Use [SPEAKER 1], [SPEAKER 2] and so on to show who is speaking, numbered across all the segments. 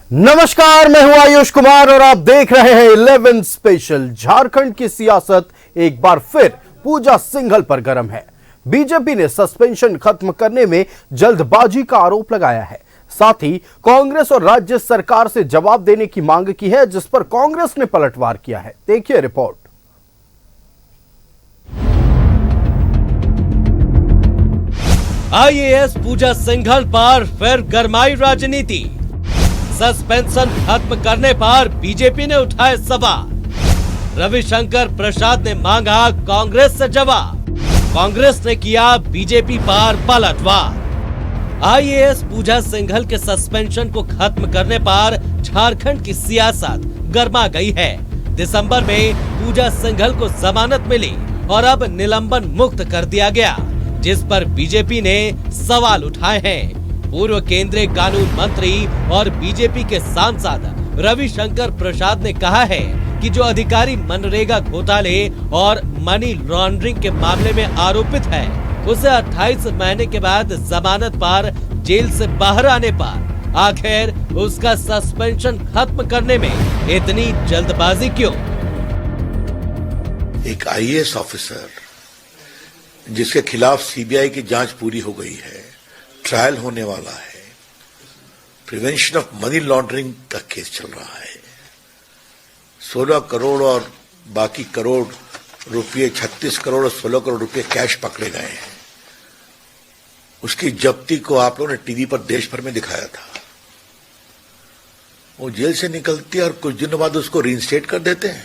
[SPEAKER 1] नमस्कार, मैं हूं आयुष कुमार और आप देख रहे हैं 11 स्पेशल। झारखंड की सियासत एक बार फिर पूजा सिंघल पर गर्म है। बीजेपी ने सस्पेंशन खत्म करने में जल्दबाजी का आरोप लगाया है। साथ ही कांग्रेस और राज्य सरकार से जवाब देने की मांग की है, जिस पर कांग्रेस ने पलटवार किया है। देखिए रिपोर्ट।
[SPEAKER 2] आईएएस पूजा सिंघल पर फिर गरमाई राजनीति। सस्पेंशन खत्म करने पर बीजेपी ने उठाए सवाल। रविशंकर प्रसाद ने मांगा कांग्रेस से जवाब। कांग्रेस ने किया बीजेपी पर पलटवार। आईएएस पूजा सिंघल के सस्पेंशन को खत्म करने पर झारखंड की सियासत गरमा गई है। दिसंबर में पूजा सिंघल को जमानत मिली और अब निलंबन मुक्त कर दिया गया, जिस पर बीजेपी ने सवाल उठाए हैं। पूर्व केंद्रीय कानून मंत्री और बीजेपी के सांसद रविशंकर प्रसाद ने कहा है कि जो अधिकारी मनरेगा घोटाले और मनी लॉन्ड्रिंग के मामले में आरोपित है, उसे 28 महीने के बाद जमानत पर जेल से बाहर आने पर आखिर उसका सस्पेंशन खत्म करने में इतनी जल्दबाजी क्यों?
[SPEAKER 3] एक आईएएस ऑफिसर जिसके खिलाफ सीबीआई की जांच पूरी हो गई है, ट्रायल होने वाला है, प्रिवेंशन ऑफ मनी लॉन्ड्रिंग का केस चल रहा है, 16 करोड़ और बाकी करोड़ रुपए, 36 करोड़ और 16 करोड़ रुपए कैश पकड़े गए हैं। उसकी जब्ती को आप लोगों ने टीवी पर देश भर में दिखाया था। वो जेल से निकलती है और कुछ दिनों बाद उसको रीइंस्टेट कर देते हैं,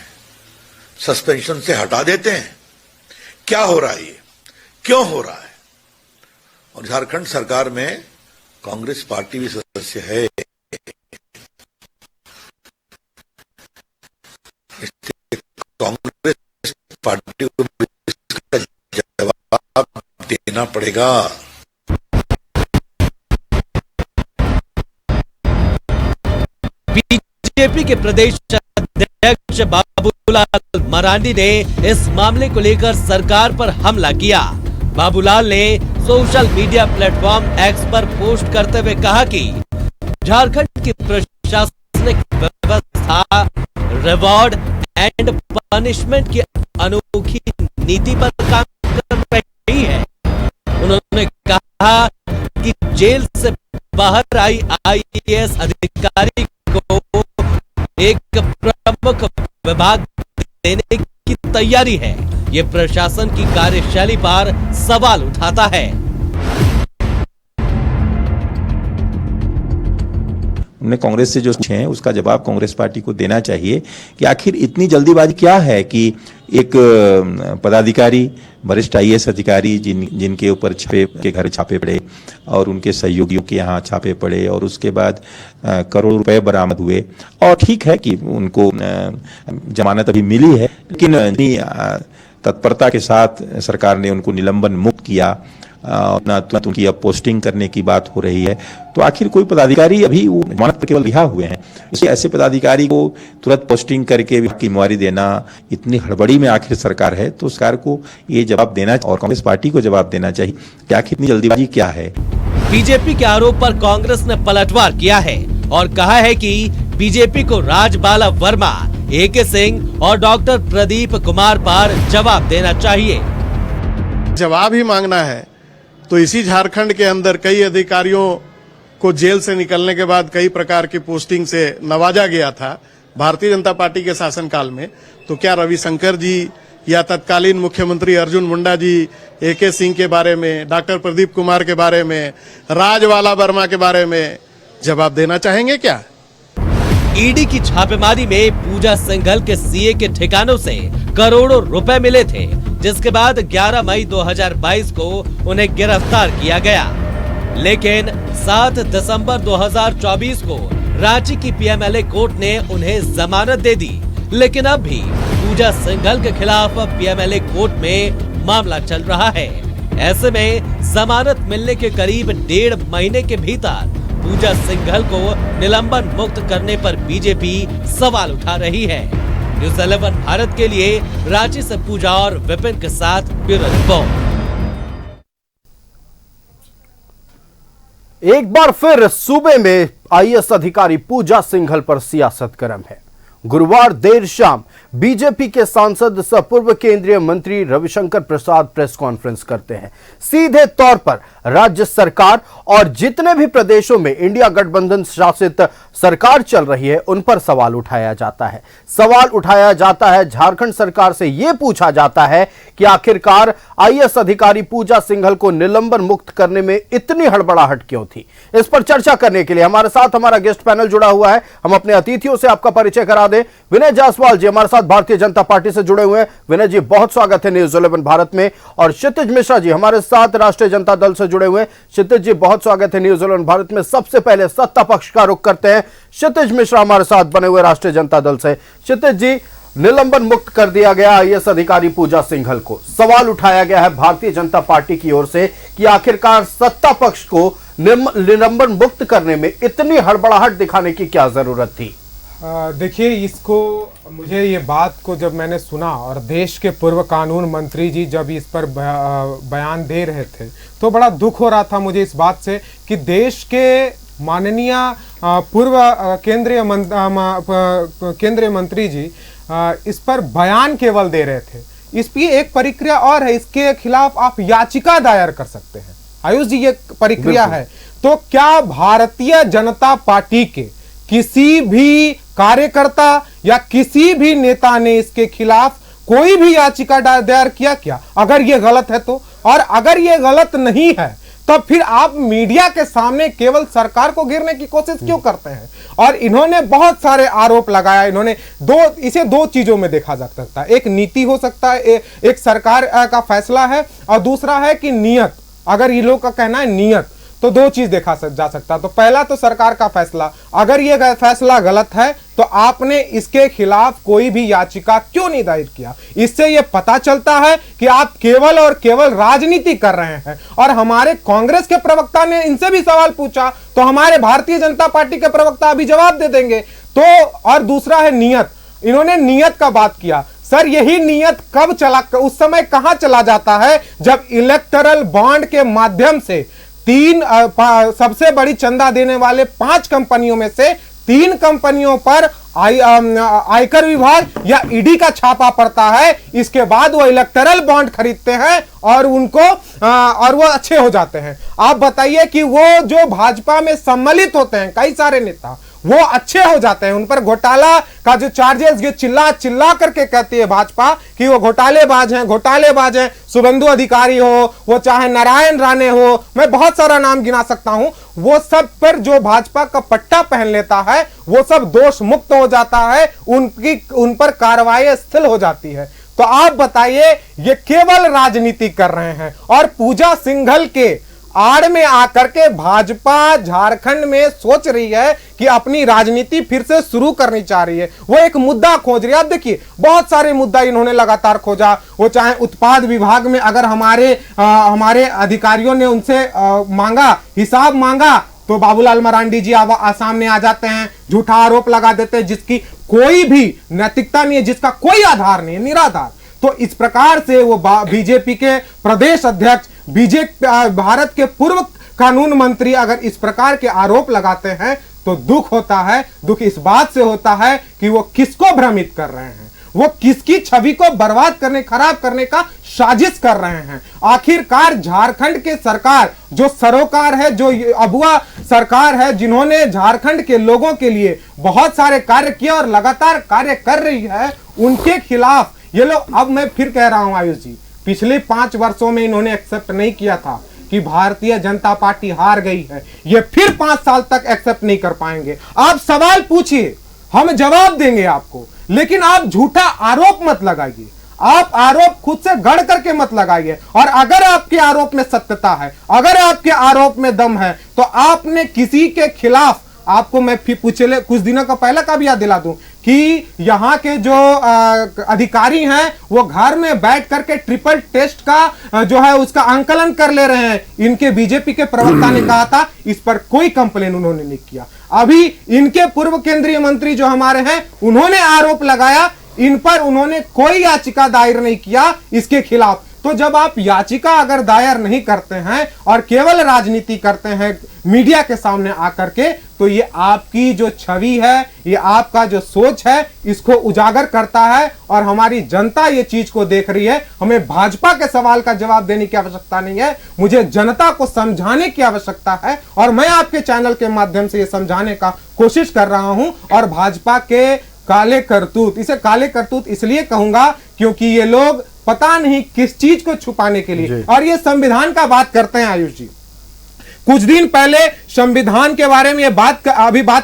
[SPEAKER 3] सस्पेंशन से हटा देते हैं। क्या हो रहा है ये? क्यों हो रहा है? और झारखंड सरकार में कांग्रेस पार्टी भी सदस्य है। कांग्रेस पार्टी को इसका जवाब देना पड़ेगा।
[SPEAKER 2] बीजेपी के प्रदेश अध्यक्ष बाबूलाल मरांडी ने इस मामले को लेकर सरकार पर हमला किया। बाबूलाल ने सोशल मीडिया प्लेटफॉर्म एक्स पर पोस्ट करते हुए कहा कि झारखंड की प्रशासनिक व्यवस्था रिवॉर्ड एंड पनिशमेंट की अनोखी नीति पर काम कर रही है। उन्होंने कहा कि जेल से बाहर आई आईएएस अधिकारी को एक प्रमुख विभाग देने की तैयारी है। ये प्रशासन की कार्यशैली पर सवाल उठाता है।
[SPEAKER 4] उन्हें कांग्रेस से जो पूछे हैं उसका जवाब कांग्रेस पार्टी को देना चाहिए कि आखिर इतनी जल्दीबाजी क्या है कि एक पदाधिकारी, वरिष्ठ आईएएस अधिकारी जिनके ऊपर छापे के घर छापे पड़े और उनके सहयोगियों के यहाँ छापे पड़े और उसके बाद करोड़ रुपए बरामद हुए, और ठीक है कि उनको जमानत अभी मिली है, लेकिन तत्परता के साथ सरकार ने उनको निलंबन मुक्त किया, अपना तुरंत उनकी अब पोस्टिंग करने की बात हो रही है। तो आखिर कोई पदाधिकारी अभी वो जमानत पर केवल रिहा हुए हैं, इसलिए ऐसे पदाधिकारी को तुरंत पोस्टिंग करके जिम्मेवारी देना, इतनी हड़बड़ी में आखिर सरकार है, तो सरकार को ये जवाब देना और कांग्रेस पार्टी को जवाब देना चाहिए कि आखिर इतनी जल्दीबाजी क्या है।
[SPEAKER 2] बीजेपी के आरोप पर कांग्रेस ने पलटवार किया है और कहा है कि बीजेपी को राजबाला वर्मा, एके सिंह और डॉक्टर प्रदीप कुमार पर जवाब देना चाहिए।
[SPEAKER 5] जवाब ही मांगना है तो इसी झारखंड के अंदर कई अधिकारियों को जेल से निकलने के बाद कई प्रकार की पोस्टिंग से नवाजा गया था भारतीय जनता पार्टी के शासनकाल में। तो क्या रविशंकर जी या तत्कालीन मुख्यमंत्री अर्जुन मुंडा जी एके सिंह के बारे में, डॉक्टर प्रदीप कुमार के बारे में, राजबाला वर्मा के बारे में जवाब देना चाहेंगे क्या?
[SPEAKER 2] ईडी की छापेमारी में पूजा सिंघल के सीए के ठिकानों से करोड़ों रुपए मिले थे, जिसके बाद 11 मई 2022 को उन्हें गिरफ्तार किया गया। लेकिन 7 दिसंबर 2024 को रांची की पीएमएलए कोर्ट ने उन्हें जमानत दे दी, लेकिन अब भी पूजा सिंघल के खिलाफ पीएमएलए कोर्ट में मामला चल रहा है। ऐसे में जमानत मिलने के करीब 1.5 महीने के भीतर पूजा सिंघल को निलंबन मुक्त करने पर बीजेपी सवाल उठा रही है। न्यूज़ 11 भारत के लिए रांची से पूजा और विपिन के साथ ब्यूरो रिपोर्ट।
[SPEAKER 1] एक बार फिर सूबे में आईएएस अधिकारी पूजा सिंघल पर सियासत गर्म है। गुरुवार देर शाम बीजेपी के सांसद सह पूर्व केंद्रीय मंत्री रविशंकर प्रसाद प्रेस कॉन्फ्रेंस करते हैं। सीधे तौर पर राज्य सरकार और जितने भी प्रदेशों में इंडिया गठबंधन शासित सरकार चल रही है उन पर सवाल उठाया जाता है। सवाल उठाया जाता है, झारखंड सरकार से यह पूछा जाता है कि आखिरकार आईएएस अधिकारी पूजा सिंघल को निलंबन मुक्त करने में इतनी हड़बड़ाहट क्यों थी। इस पर चर्चा करने के लिए हमारे साथ हमारा गेस्ट पैनल जुड़ा हुआ है। हम अपने अतिथियों से आपका परिचय करा दें। विनय जायसवाल जी हमारे साथ भारतीय जनता पार्टी से जुड़े हुए हैं। विनय जी, बहुत स्वागत है न्यूज 11 भारत में। और क्षितिज मिश्रा जी हमारे साथ राष्ट्रीय जनता दल से जुड़े हुए हैं। क्षितिज जी, बहुत स्वागत है न्यूज 11 भारत में। सबसे पहले सत्ता पक्ष का रुख करते हैं। क्षितिज मिश्रा हमारे साथ बने हुए राष्ट्रीय जनता दल से। क्षितिज जी, निलंबन मुक्त कर दिया गया आईएएस अधिकारी पूजा सिंघल को। सवाल उठाया गया है भारतीय जनता पार्टी की ओर से कि आखिरकार सत्ता पक्ष को निलंबन मुक्त करने में इतनी हड़बड़ाहट दिखाने की क्या जरूरत थी।
[SPEAKER 6] देखिए, इसको मुझे ये बात को जब मैंने सुना और देश के पूर्व कानून मंत्री जी जब इस पर बयान दे रहे थे तो बड़ा दुख हो रहा था मुझे इस बात से कि देश के माननीय पूर्व केंद्रीय मंत्री जी इस पर बयान केवल दे रहे थे। इसकी एक प्रक्रिया और है, इसके खिलाफ आप याचिका दायर कर सकते हैं। आयुष जी, ये प्रक्रिया है। तो क्या भारतीय जनता पार्टी के किसी भी कार्यकर्ता या किसी भी नेता ने इसके खिलाफ कोई भी याचिका दायर किया क्या? अगर ये गलत है तो, और अगर ये गलत नहीं है तो फिर आप मीडिया के सामने केवल सरकार को घेरने की कोशिश क्यों करते हैं? और इन्होंने बहुत सारे आरोप लगाया। इन्होंने इसे दो चीजों में देखा जा सकता है। एक नीति हो सकता है, एक सरकार का फैसला है, और दूसरा है कि नियत। अगर ये लोग का कहना है नियत, तो दो चीज देखा जा सकता है। तो पहला तो सरकार का फैसला, अगर ये फैसला गलत है तो आपने इसके खिलाफ कोई भी याचिका क्यों नहीं दायर किया? इससे ये पता चलता है कि आप केवल और केवल राजनीति कर रहे हैं। और हमारे कांग्रेस के प्रवक्ता ने इनसे भी सवाल पूछा तो हमारे भारतीय जनता पार्टी के प्रवक्ता अभी जवाब दे देंगे। तो और दूसरा है नियत। इन्होंने नियत का बात किया। सर, यही नियत कब चला, उस समय कहां चला जाता है जब इलेक्टोरल बॉन्ड के माध्यम से सबसे बड़ी चंदा देने वाले 5 कंपनियों में से 3 कंपनियों पर आयकर विभाग या ईडी का छापा पड़ता है। इसके बाद वो इलेक्टोरल बॉन्ड खरीदते हैं और वो अच्छे हो जाते हैं। आप बताइए कि वो जो भाजपा में सम्मिलित होते हैं कई सारे नेता, वो अच्छे हो जाते हैं। उन पर घोटाला का जो चार्जेस ये चिल्ला करके कहती है भाजपा कि वो घोटालेबाज हैं। शुभेंदु अधिकारी हो, वो चाहे नारायण राणे हो, मैं बहुत सारा नाम गिना सकता हूं। वो सब पर जो भाजपा का पट्टा पहन लेता है वो सब दोष मुक्त हो जाता है, उन पर कार्रवाई स्थिर हो जाती है। तो आप बताइए, ये केवल राजनीति कर रहे हैं। और पूजा सिंघल के आड़ में आकर के भाजपा झारखंड में सोच रही है कि अपनी राजनीति फिर से शुरू करनी चाह रही है। वो एक मुद्दा खोज रही है। आप देखिए, बहुत सारे मुद्दा इन्होंने लगातार खोजा। वो चाहे उत्पाद विभाग में अगर हमारे अधिकारियों ने उनसे हिसाब मांगा तो बाबूलाल मरांडी जी सामने आ जाते हैं, झूठा आरोप लगा देते हैं जिसकी कोई भी नैतिकता नहीं है, जिसका कोई आधार नहीं है, निराधार। तो इस प्रकार से वो बीजेपी के प्रदेश अध्यक्ष, भारत के पूर्व कानून मंत्री अगर इस प्रकार के आरोप लगाते हैं तो दुख होता है। दुख इस बात से होता है कि वो किसको भ्रमित कर रहे हैं, वो किसकी छवि को बर्बाद करने, खराब करने का साजिश कर रहे हैं। आखिरकार झारखंड के सरकार जो सरोकार है, जो अबुआ सरकार है, जिन्होंने झारखंड के लोगों के लिए बहुत सारे कार्य किए और लगातार कार्य कर रही है, उनके खिलाफ ये लोग, अब मैं फिर कह रहा हूं आयुष जी, पिछले 5 वर्षों में इन्होंने एक्सेप्ट नहीं किया था कि भारतीय जनता पार्टी हार गई है। ये फिर 5 साल तक एक्सेप्ट नहीं कर पाएंगे। आप सवाल पूछिए, हम जवाब देंगे आपको, लेकिन आप झूठा आरोप मत लगाइए। आप आरोप खुद से गढ़ करके मत लगाइए। और अगर आपके आरोप में सत्यता है, अगर आपके आरोप में दम है, तो आपने किसी के खिलाफ, आपको मैं फिर पिछले कुछ दिनों का पहले का भी याद दिला दूं कि यहाँ के जो अधिकारी हैं वो घर में बैठ करके ट्रिपल टेस्ट का जो है उसका आंकलन कर ले रहे हैं। इनके बीजेपी के प्रवक्ता ने कहा था, इस पर कोई कंप्लेन उन्होंने नहीं किया। अभी इनके पूर्व केंद्रीय मंत्री जो हमारे हैं, उन्होंने आरोप लगाया, इन पर उन्होंने कोई याचिका दायर नहीं किया इसके खिलाफ। तो जब आप याचिका अगर दायर नहीं करते हैं और केवल राजनीति करते हैं, मीडिया के सामने आकर के, तो ये आपकी जो छवि है, ये आपका जो सोच है, इसको उजागर करता है। और हमारी जनता ये चीज को देख रही है। हमें भाजपा के सवाल का जवाब देने की आवश्यकता नहीं है, मुझे जनता को समझाने की आवश्यकता है। और मैं आपके चैनल के माध्यम से ये समझाने का कोशिश कर रहा हूं। और भाजपा के काले करतूत, इसे काले करतूत इसलिए कहूंगा क्योंकि ये लोग पता नहीं किस चीज को छुपाने के लिए, और ये संविधान का बात करते हैं। आयुष जी, कुछ दिन पहले संविधान के बारे में ये बात कर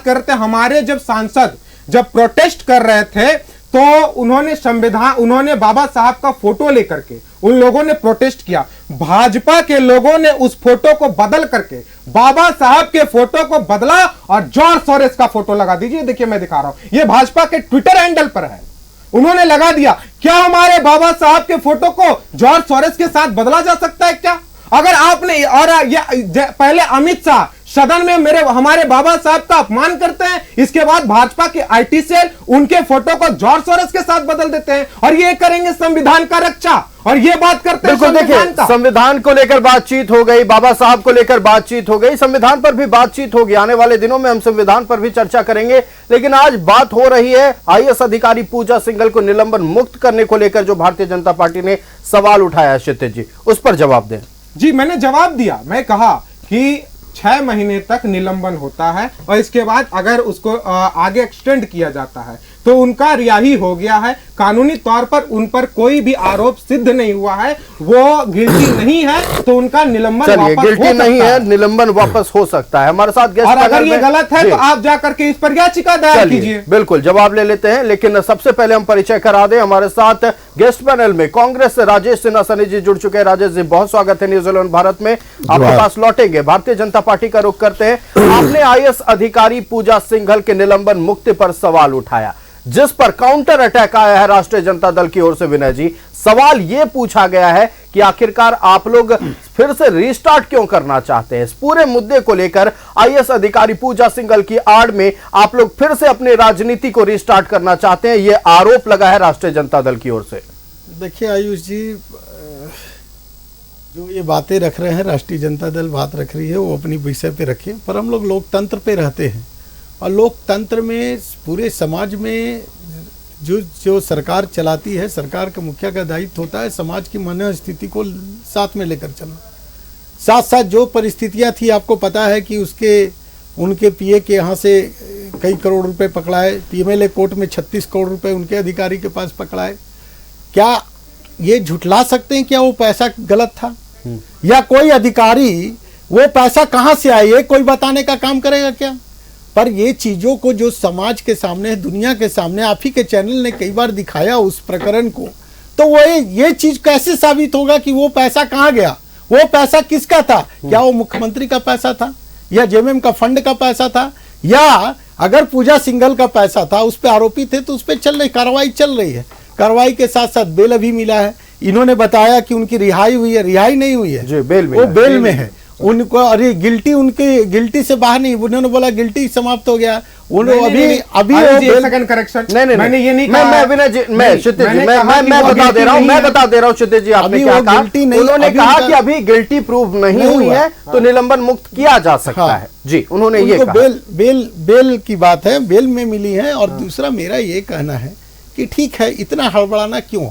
[SPEAKER 6] रहे थे। हमारे जब सांसद जब प्रोटेस्ट कर रहे थे तो उन्होंने बाबा साहब का फोटो लेकर के उन लोगों ने प्रोटेस्ट किया। भाजपा के लोगों ने उस फोटो को बदल करके बाबा साहब के फोटो को बदला और जॉर्ज सोरेस का फोटो लगा दीजिए। देखिए मैं दिखा रहा हूं, ये भाजपा के ट्विटर हैंडल पर है, उन्होंने लगा दिया। क्या हमारे बाबा साहब के फोटो को जॉर्ज सोरेस के साथ बदला जा सकता है क्या? अगर आपने, और पहले अमित शाह सदन में हमारे बाबा साहब का अपमान करते हैं, इसके बाद भाजपा के आईटी सेल उनके फोटो को जॉर्ज सोरेस के साथ बदल देते हैं, और ये करेंगे संविधान का रक्षा, और ये बात करते हैं
[SPEAKER 1] देखिए, संविधान को लेकर बातचीत हो गई, बाबा साहब को लेकर बातचीत हो गई, संविधान पर भी बातचीत होगी। आने वाले दिनों में हम संविधान पर भी चर्चा करेंगे। लेकिन आज बात हो रही है आईएएस अधिकारी पूजा सिंघल को निलंबन मुक्त करने को लेकर, जो भारतीय जनता पार्टी ने सवाल उठाया है। क्षितिज जी, उस पर जवाब दें।
[SPEAKER 6] जी, मैंने जवाब दिया। मैं कहा कि 6 महीने तक निलंबन होता है, और इसके बाद अगर उसको आगे एक्सटेंड किया जाता है तो उनका रिहाई हो गया है। कानूनी तौर पर उन पर कोई भी आरोप सिद्ध नहीं हुआ है, वो गिल्टी नहीं है, तो उनका निलंबन वापस
[SPEAKER 1] गिल्टी नहीं है, निलंबन वापस हो सकता है। हमारे साथ गेस्ट,
[SPEAKER 6] और अगर ये गलत है तो आप जाकर के इस पर याचिका दायर कीजिए।
[SPEAKER 1] बिल्कुल जवाब ले लेते हैं, लेकिन सबसे पहले हम परिचय करा दें। हमारे साथ गेस्ट पैनल में कांग्रेस से राजेश सिन्हा सनी जी जुड़ चुके हैं। राजेश जी, बहुत स्वागत है न्यूज़ 11 भारत में, आपके पास लौटेंगे। भारतीय जनता पार्टी का रुख करते हैं। आपने आईएएस अधिकारी पूजा सिंघल के निलंबन मुक्ति पर सवाल उठाया, जिस पर काउंटर अटैक आया है राष्ट्रीय जनता दल की ओर से। विनय जी, सवाल यह पूछा गया है कि आखिरकार आप लोग फिर से रीस्टार्ट क्यों करना चाहते हैं? इस पूरे मुद्दे को लेकर आईएएस अधिकारी पूजा सिंघल की आड़ में आप लोग फिर से अपनी राजनीति को रीस्टार्ट करना चाहते हैं, यह आरोप लगा है राष्ट्रीय जनता दल की ओर से।
[SPEAKER 7] देखिए आयुष जी, जो ये बातें रख रहे हैं, राष्ट्रीय जनता दल बात रख रही है, वो अपनी विषय पे रखे, पर हम लोग लोकतंत्र पे रहते हैं, और लोकतंत्र में पूरे समाज में जो सरकार चलाती है, सरकार का मुखिया का दायित्व होता है समाज की मनोस्थिति को साथ में लेकर चलना। साथ साथ जो परिस्थितियां थी, आपको पता है कि उनके पीए के यहाँ से कई करोड़ रुपए पकड़ाए, पीएमएलए कोर्ट में 36 करोड़ रुपए उनके अधिकारी के पास पकड़ाए। क्या ये झुठला सकते हैं क्या वो पैसा गलत था? या कोई अधिकारी वो पैसा कहाँ से आया, ये कोई बताने का काम करेगा क्या? पर ये चीज़ों को जो समाज के सामने, दुनिया के सामने, आप ही के चैनल ने कई बार दिखाया उस प्रकरण को, तो वो ये चीज़ कैसे साबित होगा कि वो पैसा कहाँ गया, वो पैसा किसका था? क्या वो मुख्यमंत्री का पैसा था, या जेएमएम का फंड का पैसा था, या अगर पूजा सिंघल का पैसा था, उस पर आरोपी थे तो उस पर चल रही कार्रवाई चल रही है। कार्रवाई के साथ साथ बेल अभी मिला है। इन्होंने बताया कि उनकी रिहाई हुई है, रिहाई नहीं हुई है
[SPEAKER 1] जी, बेल
[SPEAKER 7] वो बेल में है। उनको अरे गिल्टी से बाहर नहीं, उन्होंने बोला गिल्टी समाप्त हो गया। अभी
[SPEAKER 6] सेकंड करेक्शन, मैंने ये नहीं कहा।
[SPEAKER 1] मैं बता दे रहा हूँ क्षितिज जी, आपने क्या कहा? उन्होंने कहा कि अभी गिल्टी प्रूव नहीं हुई है, तो निलंबन मुक्त किया जा सकता है। जी, उन्होंने ये कहा।
[SPEAKER 7] बेल की बात है, बेल में मिली है। और दूसरा मेरा ये कहना है कि ठीक है, इतना हड़बड़ाना क्यों,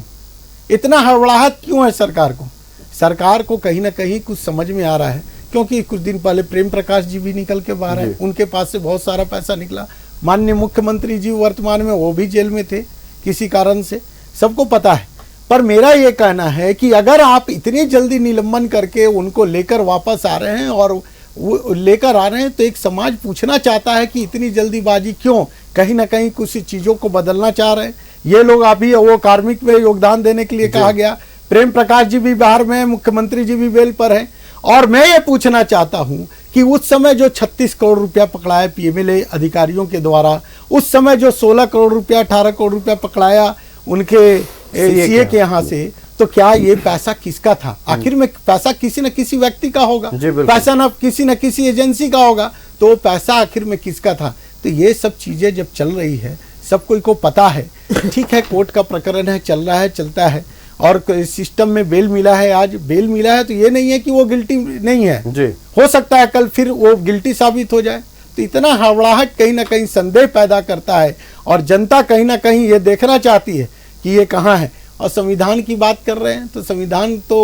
[SPEAKER 7] इतना हड़बड़ाहट क्यों है सरकार को? सरकार को कहीं ना कहीं कुछ समझ में आ रहा है, क्योंकि कुछ दिन पहले प्रेम प्रकाश जी भी निकल के बाहर है, उनके पास से बहुत सारा पैसा निकला। माननीय मुख्यमंत्री जी वर्तमान में वो भी जेल में थे किसी कारण से, सबको पता है। पर मेरा ये कहना है कि अगर आप इतनी जल्दी निलंबन करके उनको लेकर वापस आ रहे हैं और वो लेकर आ रहे हैं, तो एक समाज पूछना चाहता है कि इतनी जल्दीबाजी क्यों? कहीं ना कहीं कुछ चीज़ों को बदलना चाह रहे हैं ये लोग। अभी वो कार्मिक में योगदान देने के लिए कहा गया, प्रेम प्रकाश जी भी बाहर में, मुख्यमंत्री जी भी बेल पर हैं। और मैं ये पूछना चाहता हूं कि उस समय जो 36 करोड़ रुपया पकड़ाया पीएमएलए अधिकारियों के द्वारा, उस समय जो 16 करोड़ रुपया 18 करोड़ रुपया पकड़ाया उनके सीए के यहाँ से, तो क्या ये पैसा किसका था? आखिर में पैसा किसी न किसी व्यक्ति का होगा, पैसा न किसी एजेंसी का होगा, तो वो पैसा आखिर में किसका था? तो ये सब चीजें जब चल रही है, सब कोई को पता है। ठीक है, कोर्ट का प्रकरण है, चल रहा है, चलता है। और सिस्टम में बेल मिला है, आज बेल मिला है, तो ये नहीं है कि वो गिल्टी नहीं है
[SPEAKER 1] जी।
[SPEAKER 7] हो सकता है कल फिर वो गिल्टी साबित हो जाए। तो इतना हड़बड़ाहट कहीं ना कहीं संदेह पैदा करता है और जनता कहीं ना कहीं ये देखना चाहती है कि ये कहाँ है। और संविधान की बात कर रहे हैं तो संविधान तो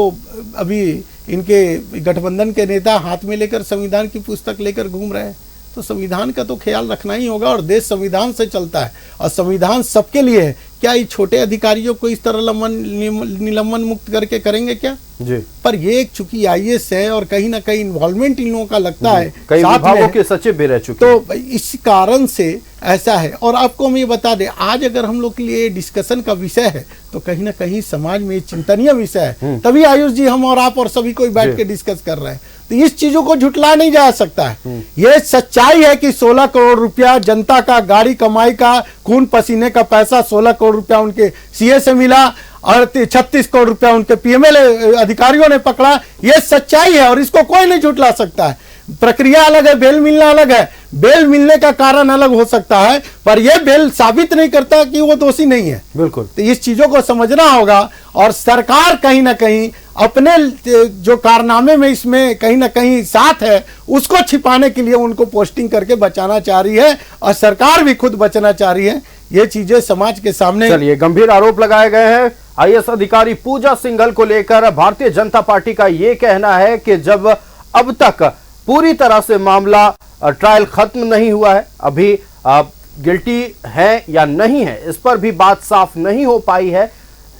[SPEAKER 7] अभी इनके गठबंधन के नेता हाथ में लेकर संविधान की पुस्तक लेकर घूम रहे हैं। तो संविधान का तो ख्याल रखना ही होगा और देश संविधान से चलता है और संविधान सबके लिए है। क्या ये छोटे अधिकारियों को इस तरह निलंबन मुक्त करके करेंगे क्या
[SPEAKER 1] जी?
[SPEAKER 7] पर ये चूंकि आईएएस है और कहीं ना कहीं इन्वॉल्वमेंट इन लोगों का लगता है,
[SPEAKER 1] कई
[SPEAKER 7] साथ में
[SPEAKER 1] विभागों के सचिव भी रह चुके
[SPEAKER 7] तो इस कारण से ऐसा है। और आपको हम ये बता दें, आज अगर हम लोग के लिए डिस्कशन का विषय है तो कहीं ना कहीं समाज में चिंतनीय विषय है, तभी आयुष जी हम और आप और सभी कोई बैठ के डिस्कस कर रहे हैं। तो इस चीजों को झुटलाया नहीं जा सकता है। ये सच्चाई है कि 16 करोड़ रुपया जनता का गाड़ी कमाई का खून पसीने का पैसा 16 करोड़ रुपया उनके सीए से मिला और 36 करोड़ रुपया उनके पीएमएल अधिकारियों ने पकड़ा। ये सच्चाई है और इसको कोई नहीं झुटला सकता है। प्रक्रिया अलग है, बेल मिलना अलग है, बेल मिलने का कारण अलग हो सकता है, पर यह बेल साबित नहीं करता कि वो दोषी नहीं है।
[SPEAKER 1] बिल्कुल।
[SPEAKER 7] तो इस चीजों को समझना होगा और सरकार कहीं ना कहीं अपने जो कारनामे में इसमें कहीं ना कहीं साथ है उसको छिपाने के लिए उनको पोस्टिंग करके बचाना चाह रही है और सरकार भी खुद बचना चाह रही है। ये चीजें समाज के सामने
[SPEAKER 1] चलिए, गंभीर आरोप लगाए गए हैं आईएएस अधिकारी पूजा सिंघल को लेकर। भारतीय जनता पार्टी का यह कहना है कि जब अब तक पूरी तरह से मामला ट्रायल खत्म नहीं हुआ है, अभी गिल्टी है या नहीं है इस पर भी बात साफ नहीं हो पाई है।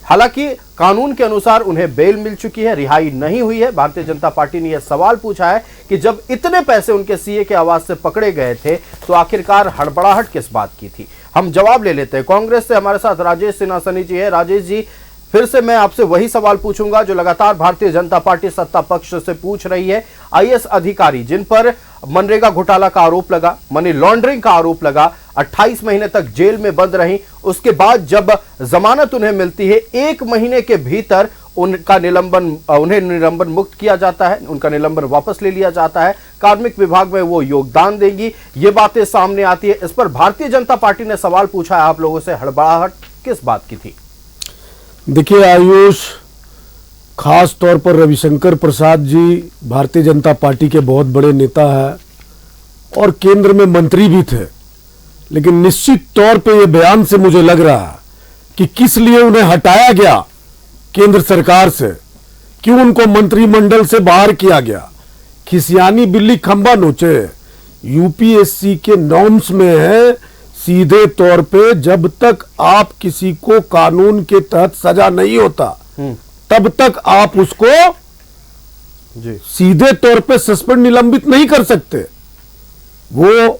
[SPEAKER 1] हालांकि कानून के अनुसार उन्हें बेल मिल चुकी है, रिहाई नहीं हुई है। भारतीय जनता पार्टी ने यह सवाल पूछा है कि जब इतने पैसे उनके सीए के आवाज से पकड़े गए थे तो आखिरकार हड़बड़ाहट किस बात की थी। हम जवाब ले लेते हैं। कांग्रेस से हमारे साथ राजेश सिन्हा सनी जी है। राजेश जी, फिर से मैं आपसे वही सवाल पूछूंगा जो लगातार भारतीय जनता पार्टी सत्ता पक्ष से पूछ रही है। आईएएस अधिकारी जिन पर मनरेगा घोटाला का आरोप लगा, मनी लॉन्ड्रिंग का आरोप लगा, 28 महीने तक जेल में बंद रही, उसके बाद जब जमानत उन्हें मिलती है 1 महीने के भीतर उन्हें निलंबन मुक्त किया जाता है, उनका निलंबन वापस ले लिया जाता है, कार्मिक विभाग में वो योगदान देंगी, ये बातें सामने आती है। इस पर भारतीय जनता पार्टी ने सवाल पूछा है आप लोगों से, हड़बड़ाहट किस बात की थी?
[SPEAKER 8] देखिए आयुष, खास तौर पर रविशंकर प्रसाद जी भारतीय जनता पार्टी के बहुत बड़े नेता हैं और केंद्र में मंत्री भी थे, लेकिन निश्चित तौर पे ये बयान से मुझे लग रहा है कि किस लिए उन्हें हटाया गया केंद्र सरकार से, क्यों उनको मंत्रिमंडल से बाहर किया गया। खिसियानी बिल्ली खंबा नोचे। यूपीएससी के नॉर्म्स में है सीधे तौर पे जब तक आप किसी को कानून के तहत सजा नहीं होता तब तक आप उसको
[SPEAKER 1] जी
[SPEAKER 8] सीधे तौर पे सस्पेंड निलंबित नहीं कर सकते। वो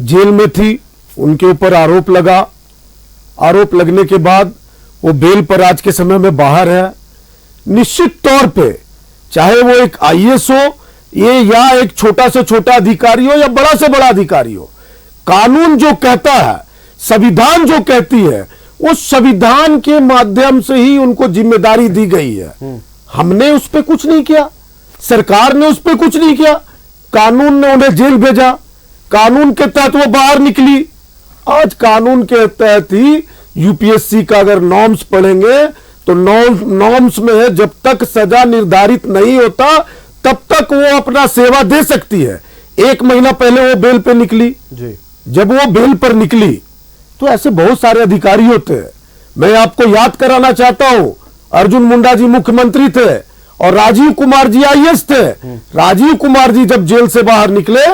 [SPEAKER 8] जेल में थी, उनके ऊपर आरोप लगा, आरोप लगने के बाद वो बेल पर आज के समय में बाहर है। निश्चित तौर पे चाहे वो एक आईएएस हो ये या एक छोटा से छोटा अधिकारी हो या बड़ा से बड़ा अधिकारी हो, कानून जो कहता है, संविधान जो कहती है, वो संविधान के माध्यम से ही उनको जिम्मेदारी दी गई है। हमने उस पर कुछ नहीं किया, सरकार ने उस पर कुछ नहीं किया, कानून ने उन्हें जेल भेजा, कानून के तहत वो बाहर निकली। आज कानून के तहत ही यूपीएससी का अगर नॉर्म्स पढ़ेंगे तो नॉर्म्स में है जब तक सजा निर्धारित नहीं होता तब तक वो अपना सेवा दे सकती है। 1 महीना पहले वो बेल पे निकली
[SPEAKER 1] जी।
[SPEAKER 8] जब वो बेल पर निकली तो ऐसे बहुत सारे अधिकारी होते हैं। मैं आपको याद कराना चाहता हूं, अर्जुन मुंडा जी मुख्यमंत्री थे और राजीव कुमार जी आईएएस थे। राजीव कुमार जी जब जेल से बाहर निकले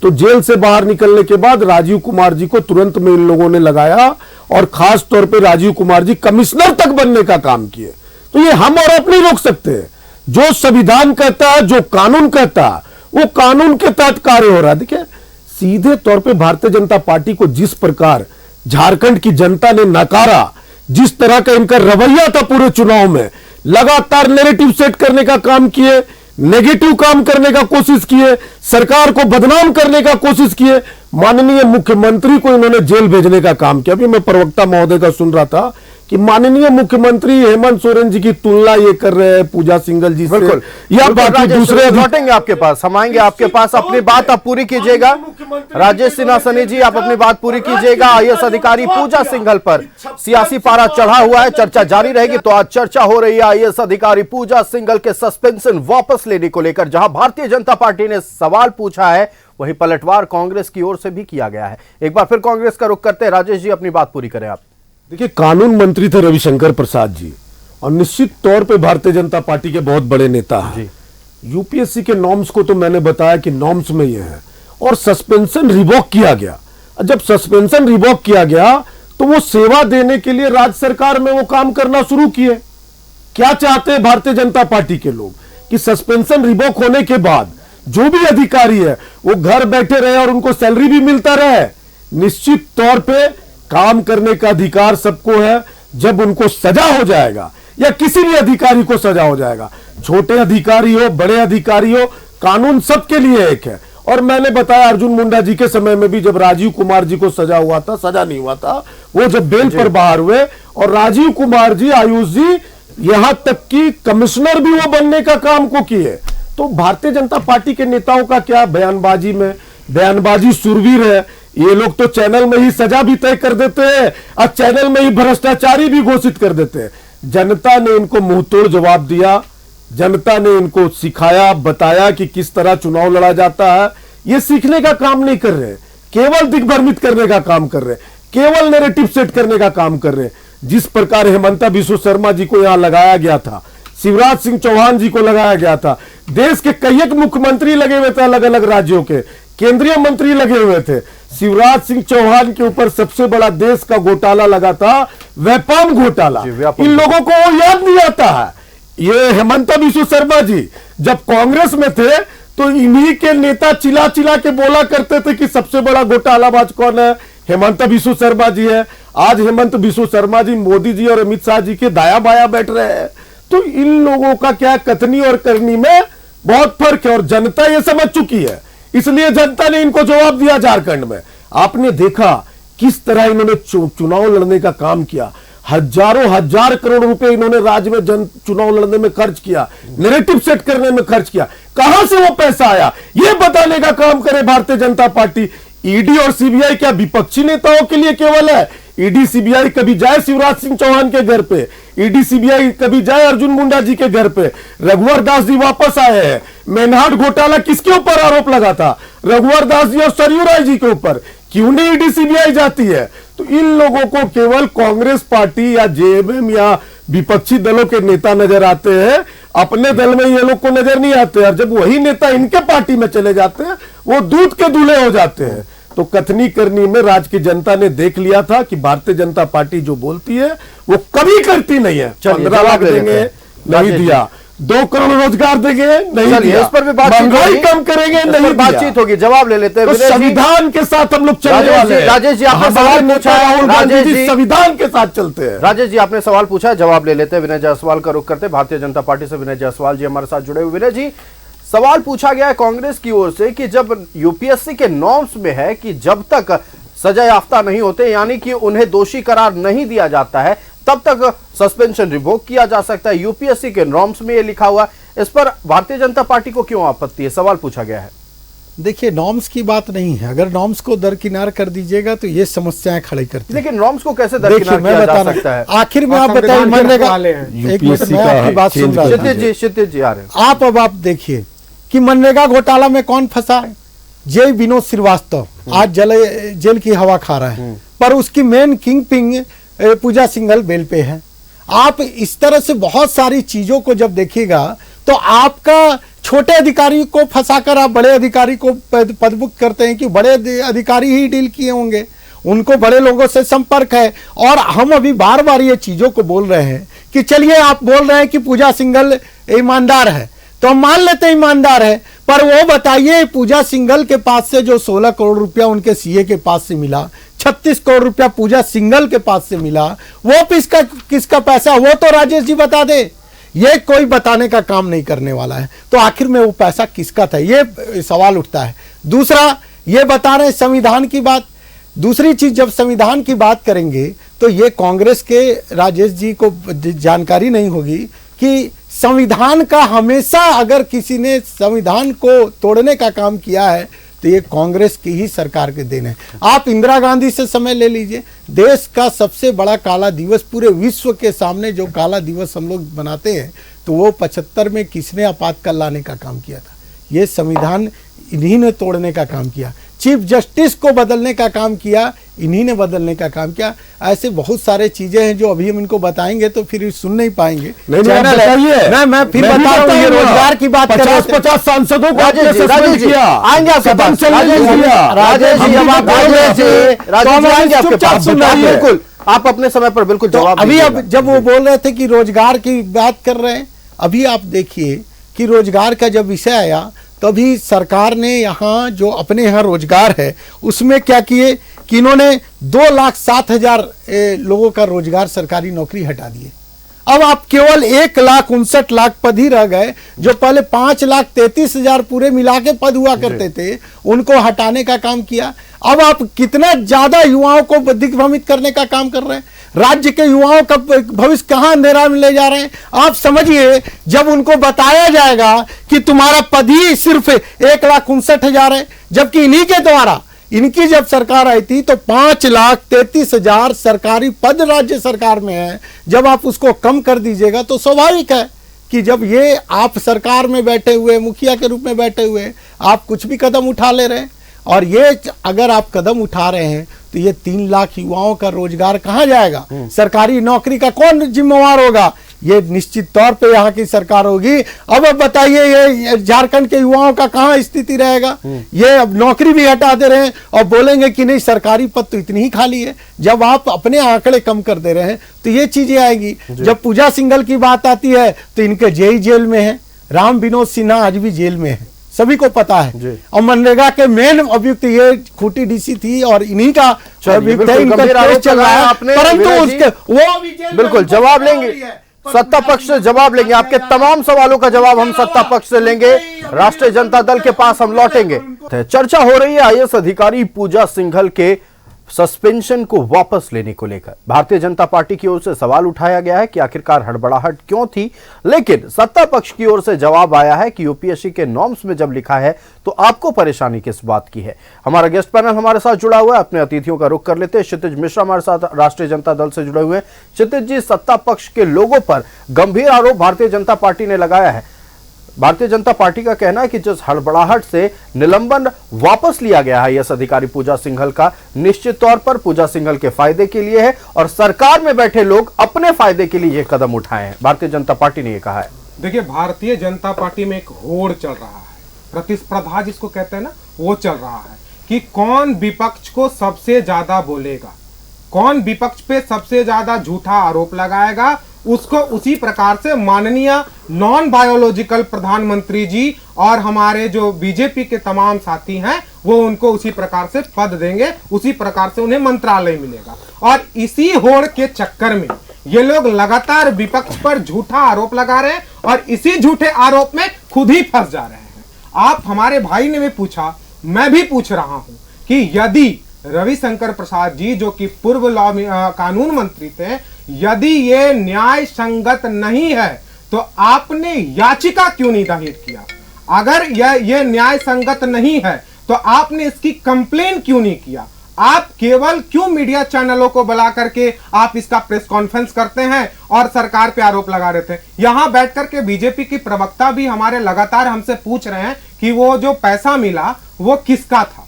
[SPEAKER 8] तो जेल से बाहर निकलने के बाद राजीव कुमार जी को तुरंत में इन लोगों ने लगाया और खास तौर पे राजीव कुमार जी कमिश्नर तक बनने का काम किए। तो ये हम और आप नहीं रोक सकते। जो संविधान कहता है, जो कानून कहता है, वो कानून के तहत कार्य हो रहा है। देखिए सीधे तौर पे भारतीय जनता पार्टी को जिस प्रकार झारखंड की जनता ने नकारा, जिस तरह का इनका रवैया था पूरे चुनाव में, लगातार नैरेटिव सेट करने का काम किए, नेगेटिव काम करने का कोशिश किए, सरकार को बदनाम करने का कोशिश किए, माननीय मुख्यमंत्री को इन्होंने जेल भेजने का काम किया। अभी मैं प्रवक्ता महोदय का सुन रहा था कि माननीय मुख्यमंत्री हेमंत सोरेन जी की तुलना ये कर रहे हैं पूजा सिंघल जी से,
[SPEAKER 1] बिल्कुल
[SPEAKER 8] या बाकी दूसरे
[SPEAKER 1] लौटेंगे आपके पास, हम आएंगे आपके पास। अपनी बात आप पूरी कीजिएगा राजेश सिन्हा सनी जी, आप अपनी बात पूरी कीजिएगा। आईएएस अधिकारी पूजा सिंघल पर सियासी पारा चढ़ा हुआ है, चर्चा जारी रहेगी। तो आज चर्चा हो रही है आईएएस अधिकारी पूजा सिंघल के सस्पेंशन वापस लेने को लेकर। जहां भारतीय जनता पार्टी ने सवाल पूछा है, वहीं पलटवार कांग्रेस की ओर से भी किया गया है। एक बार फिर कांग्रेस का रुख करते हैं। राजेश जी, अपनी बात पूरी करें आप।
[SPEAKER 8] देखिए, कानून मंत्री थे रविशंकर प्रसाद जी, और निश्चित तौर पे भारतीय जनता पार्टी के बहुत बड़े नेता हैं। यूपीएससी के नॉर्म्स को तो मैंने बताया कि नॉर्म्स में ये है, और सस्पेंशन रिवॉक किया गया। जब सस्पेंशन रिवॉक किया गया तो वो सेवा देने के लिए राज्य सरकार में वो काम करना शुरू किए। क्या चाहते हैं भारतीय जनता पार्टी के लोग कि सस्पेंशन रिवॉक होने के बाद जो भी अधिकारी है वो घर बैठे रहे और उनको सैलरी भी मिलता रहे। निश्चित तौर पे काम करने का अधिकार सबको है। जब उनको सजा हो जाएगा या किसी भी अधिकारी को सजा हो जाएगा, छोटे अधिकारी हो बड़े अधिकारी हो, कानून सबके लिए एक है। और मैंने बताया अर्जुन मुंडा जी के समय में भी जब राजीव कुमार जी को सजा हुआ था, सजा नहीं हुआ था, वो जब बेल पर बाहर हुए, और राजीव कुमार जी, आयुष जी, यहां तक कि कमिश्नर भी वो बनने का काम को किए। तो भारतीय जनता पार्टी के नेताओं का क्या बयानबाजी में, बयानबाजी सुरवीर है। ये लोग तो चैनल में ही सजा भी तय कर देते हैं और चैनल में ही भ्रष्टाचारी भी घोषित कर देते हैं। जनता ने इनको मुंहतोड़ जवाब दिया, जनता ने इनको सिखाया, बताया कि किस तरह चुनाव लड़ा जाता है। ये सीखने का काम नहीं कर रहे, केवल दिग्भ्रमित करने का काम कर रहे, केवल नैरेटिव सेट करने का काम कर रहे। जिस प्रकार हेमंता बिश्व शर्मा जी को यहां लगाया गया था, शिवराज सिंह चौहान जी को लगाया गया था, देश के कई एक मुख्यमंत्री लगे हुए थे, अलग अलग राज्यों के केंद्रीय मंत्री लगे हुए थे। शिवराज सिंह चौहान के ऊपर सबसे बड़ा देश का घोटाला लगा था, व्यापम घोटाला। इन लोगों को वो याद नहीं आता है। ये हेमंता बिश्व शर्मा जी जब कांग्रेस में थे तो इन्हीं के नेता चिल्ला चिल्ला के बोला करते थे कि सबसे बड़ा घोटालाबाज कौन है, हेमंता बिश्व शर्मा जी है। आज हेमंत बिश्व शर्मा जी मोदी जी और अमित शाह जी के दाया बाया बैठ रहे हैं। तो इन लोगों का क्या कथनी और करनी में बहुत फर्क है, और जनता ये समझ चुकी है। इसलिए जनता ने इनको जवाब दिया। झारखंड में आपने देखा किस तरह इन्होंने चुनाव लड़ने का काम किया। हजारों हजार करोड़ रुपए इन्होंने राज्य में चुनाव लड़ने में खर्च किया, नैरेटिव सेट करने में खर्च किया। कहां से वो पैसा आया ये बताने का काम करे भारतीय जनता पार्टी। ईडी और सीबीआई क्या विपक्षी नेताओं के लिए केवल है? ईडी सीबीआई कभी जाए शिवराज सिंह चौहान के घर पे, ईडी सीबीआई कभी जाए अर्जुन मुंडा जी के घर पे। रघुवर दास जी वापस आए हैं। मैनहाट घोटाला किसके ऊपर आरोप लगा था? रघुवर दास जी और सरयू राय जी के ऊपर। क्यों नहीं ईडी सीबीआई जाती है? तो इन लोगों को केवल कांग्रेस पार्टी या जेएमएम या विपक्षी दलों के नेता नजर आते हैं, अपने दल में ये लोग को नजर नहीं आते। और जब वही नेता इनके पार्टी में चले जाते हैं वो दूध के दूल्हे हो जाते हैं। तो कथनी करनी में राज्य की जनता ने देख लिया था कि भारतीय जनता पार्टी जो बोलती है वो कभी करती नहीं है। 15 लाख देंगे, नहीं दिया। 2 करोड़ रोजगार देंगे, नहीं दिया।
[SPEAKER 1] इस पर भी बातचीत
[SPEAKER 8] महंगाई कम करेंगे, नहीं
[SPEAKER 1] बातचीत होगी। जवाब ले लेते हैं।
[SPEAKER 8] तो संविधान के साथ हम लोग चलने वाले हैं।
[SPEAKER 1] राजेश जी आपने सवाल पूछा है,
[SPEAKER 8] राहुल गांधी जी संविधान के साथ चलते हैं।
[SPEAKER 1] राजेश जी आपने सवाल पूछा है, जवाब ले लेते हैं। विनय जायसवाल का रुख करते हैं। भारतीय जनता पार्टी से विनय जायसवाल जी हमारे साथ जुड़े हुए। विनय जी, सवाल पूछा गया है कांग्रेस की ओर से कि जब यूपीएससी के नॉर्म्स में है कि जब तक सजा याफ्ता नहीं होते, यानी कि उन्हें दोषी करार नहीं दिया जाता है, तब तक सस्पेंशन रिवोक किया जा सकता है। यूपीएससी के नॉर्म्स में यह लिखा हुआ है। इस पर भारतीय जनता पार्टी को क्यों आपत्ति है? सवाल पूछा गया है।
[SPEAKER 7] देखिए, नॉर्म्स की बात नहीं है। अगर नॉर्म्स को दरकिनार कर दीजिएगा तो ये समस्याएं खड़ी करती है।
[SPEAKER 1] लेकिन नॉर्म्स को कैसे दरकिनार किया जा सकता है?
[SPEAKER 7] आखिर में आप बताइए, मनरेगा एक मिनट में आपकी बात सुन रहा हूं।
[SPEAKER 1] क्षितिज जी आ रहे हैं।
[SPEAKER 7] आप अब आप देखिए कि मनरेगा घोटाला में कौन फंसा है? जय विनोद श्रीवास्तव आज जेल की हवा खा रहा है, पर उसकी मेन किंग पिंग पूजा सिंघल बेल पे है। आप इस तरह से बहुत सारी चीजों को जब देखिएगा तो आपका छोटे अधिकारी को फंसाकर आप बड़े अधिकारी को पदमुक्त करते हैं कि बड़े अधिकारी ही डील किए होंगे, उनको बड़े लोगों से संपर्क है। और हम अभी बार बार ये चीजों को बोल रहे हैं कि चलिए आप बोल रहे हैं कि पूजा सिंघल ईमानदार है, तो हम मान लेते हैं ईमानदार है, पर वो बताइए पूजा सिंघल के पास से जो 16 करोड़ रुपया उनके सीए के पास से मिला, 36 करोड़ रुपया पूजा सिंघल के पास से मिला, वो किसका पैसा, वो तो राजेश जी बता दे। ये कोई बताने का काम नहीं करने वाला है। तो आखिर में वो पैसा किसका था, ये सवाल उठता है। दूसरा, ये बता रहे संविधान की बात। दूसरी चीज, जब संविधान की बात करेंगे तो ये कांग्रेस के राजेश जी को जानकारी नहीं होगी कि संविधान का हमेशा अगर किसी ने संविधान को तोड़ने का काम किया है तो ये कांग्रेस की ही सरकार के दिन है। आप इंदिरा गांधी से समय ले लीजिए, देश का सबसे बड़ा काला दिवस, पूरे विश्व के सामने जो काला दिवस हम लोग बनाते हैं, तो वो 75 में किसने आपातकाल लाने का काम किया था? ये संविधान इन्हीं ने तोड़ने का काम किया। चीफ जस्टिस को बदलने का काम किया, इन्हीं ने बदलने का काम किया। ऐसे बहुत सारे चीजें हैं जो अभी हम इनको बताएंगे तो फिर सुन नहीं पाएंगे। चैनल है, मैं फिर बताता हूँ। रोजगार की बात कर
[SPEAKER 8] 50 सांसदों को आपने सस्पेंड किया,
[SPEAKER 1] आएंगे आपके पास। बिल्कुल, आप अपने समय पर बिल्कुल जवाब
[SPEAKER 7] अभी अब जब वो बोल रहे थे कि रोजगार की बात कर रहे हैं, अभी आप देखिए कि रोजगार का जब विषय आया तभी सरकार ने यहाँ जो अपने यहाँ रोजगार है उसमें क्या किए कि इन्होंने 2,07,000 लोगों का रोजगार, सरकारी नौकरी हटा दिए। अब आप केवल 1,59,00,000 पद ही रह गए, जो पहले 5,33,000 पूरे मिला के पद हुआ करते थे, उनको हटाने का काम किया। अब आप कितना ज्यादा युवाओं को दिग्भ्रमित करने का काम कर रहे हैं। राज्य के युवाओं का भविष्य कहां अंधेरा में ले जा रहे हैं। आप समझिए, जब उनको बताया जाएगा कि तुम्हारा पद ही सिर्फ 1,59,000 है, जबकि इन्हीं के द्वारा, इनकी जब सरकार आई थी तो 5,33,000 सरकारी पद राज्य सरकार में है। जब आप उसको कम कर दीजिएगा तो स्वाभाविक है कि जब ये आप सरकार में बैठे हुए, मुखिया के रूप में बैठे हुए, आप कुछ भी कदम उठा ले रहे हैं। और ये अगर आप कदम उठा रहे हैं तो ये 3 लाख युवाओं का रोजगार कहां जाएगा? सरकारी नौकरी का कौन जिम्मेवार होगा? ये निश्चित तौर पे यहाँ की सरकार होगी। अब बताइए, ये झारखंड के युवाओं का कहां स्थिति रहेगा? ये अब नौकरी भी हटा दे रहे हैं और बोलेंगे कि नहीं सरकारी पद तो इतनी ही खाली है। जब आप अपने आंकड़े कम कर दे रहे हैं तो ये चीजें आएगी। जब पूजा सिंघल की बात आती है तो इनके जेई जेल में है, राम विनोद सिन्हा आज भी जेल में है, सभी को पता है। और मनरेगा के मेन अभियुक्त ये खूंटी डीसी थी और इन्हीं का अभियुक्त है, इनका केस चल रहा है, परंतु उसके वो अभी जेल में।
[SPEAKER 1] बिल्कुल जवाब लेंगे, सत्ता पक्ष से जवाब लेंगे। आपके तमाम सवालों का जवाब हम सत्ता पक्ष से लेंगे। राष्ट्रीय जनता दल के पास हम लौटेंगे। चर्चा हो रही है आईएएस अधिकारी पूजा सिंघल के सस्पेंशन को वापस लेने को लेकर। भारतीय जनता पार्टी की ओर से सवाल उठाया गया है कि आखिरकार हड़बड़ाहट क्यों थी, लेकिन सत्ता पक्ष की ओर से जवाब आया है कि यूपीएससी के नॉर्म्स में जब लिखा है तो आपको परेशानी किस बात की है। हमारा गेस्ट पैनल हमारे साथ जुड़ा हुआ है, अपने अतिथियों का रुख कर लेते हैं। क्षितिज मिश्रा हमारे साथ राष्ट्रीय जनता दल से जुड़े हुए हैं। क्षितिज जी, सत्ता पक्ष के लोगों पर गंभीर आरोप भारतीय जनता पार्टी ने लगाया है। भारतीय जनता पार्टी का कहना है कि जिस हड़बड़ाहट से निलंबन वापस लिया गया है आईएएस अधिकारी पूजा सिंघल का, निश्चित तौर पर पूजा सिंघल के फायदे के लिए है और सरकार में बैठे लोग अपने फायदे के लिए यह कदम उठाए हैं। भारतीय जनता पार्टी ने यह कहा है।
[SPEAKER 6] देखिए, भारतीय जनता पार्टी में एक होड़ चल रहा है, प्रतिस्पर्धा जिसको कहते हैं ना, वो चल रहा है कि कौन विपक्ष को सबसे ज्यादा बोलेगा, कौन विपक्ष पे सबसे ज्यादा झूठा आरोप लगाएगा, उसको उसी प्रकार से माननीय नॉन बायोलॉजिकल प्रधानमंत्री जी और हमारे जो बीजेपी के तमाम साथी हैं वो उनको उसी प्रकार से पद देंगे, उसी प्रकार से उन्हें मंत्रालय मिलेगा। और इसी होड़ के चक्कर में ये लोग लगातार विपक्ष पर झूठा आरोप लगा रहे हैं और इसी झूठे आरोप में खुद ही फंस जा रहे हैं। आप, हमारे भाई ने भी पूछा, मैं भी पूछ रहा हूं कि यदि रविशंकर प्रसाद जी जो कि पूर्व लॉ कानून मंत्री थे, यदि ये न्याय संगत नहीं है तो आपने याचिका क्यों नहीं दायर किया? अगर ये न्याय संगत नहीं है तो आपने इसकी कंप्लेन क्यों नहीं किया? आप केवल क्यों मीडिया चैनलों को बुला करके आप इसका प्रेस कॉन्फ्रेंस करते हैं और सरकार पे आरोप लगा रहे थे? यहां बैठ करके बीजेपी की प्रवक्ता भी हमारे लगातार हमसे पूछ रहे हैं कि वो जो पैसा मिला वो किसका था।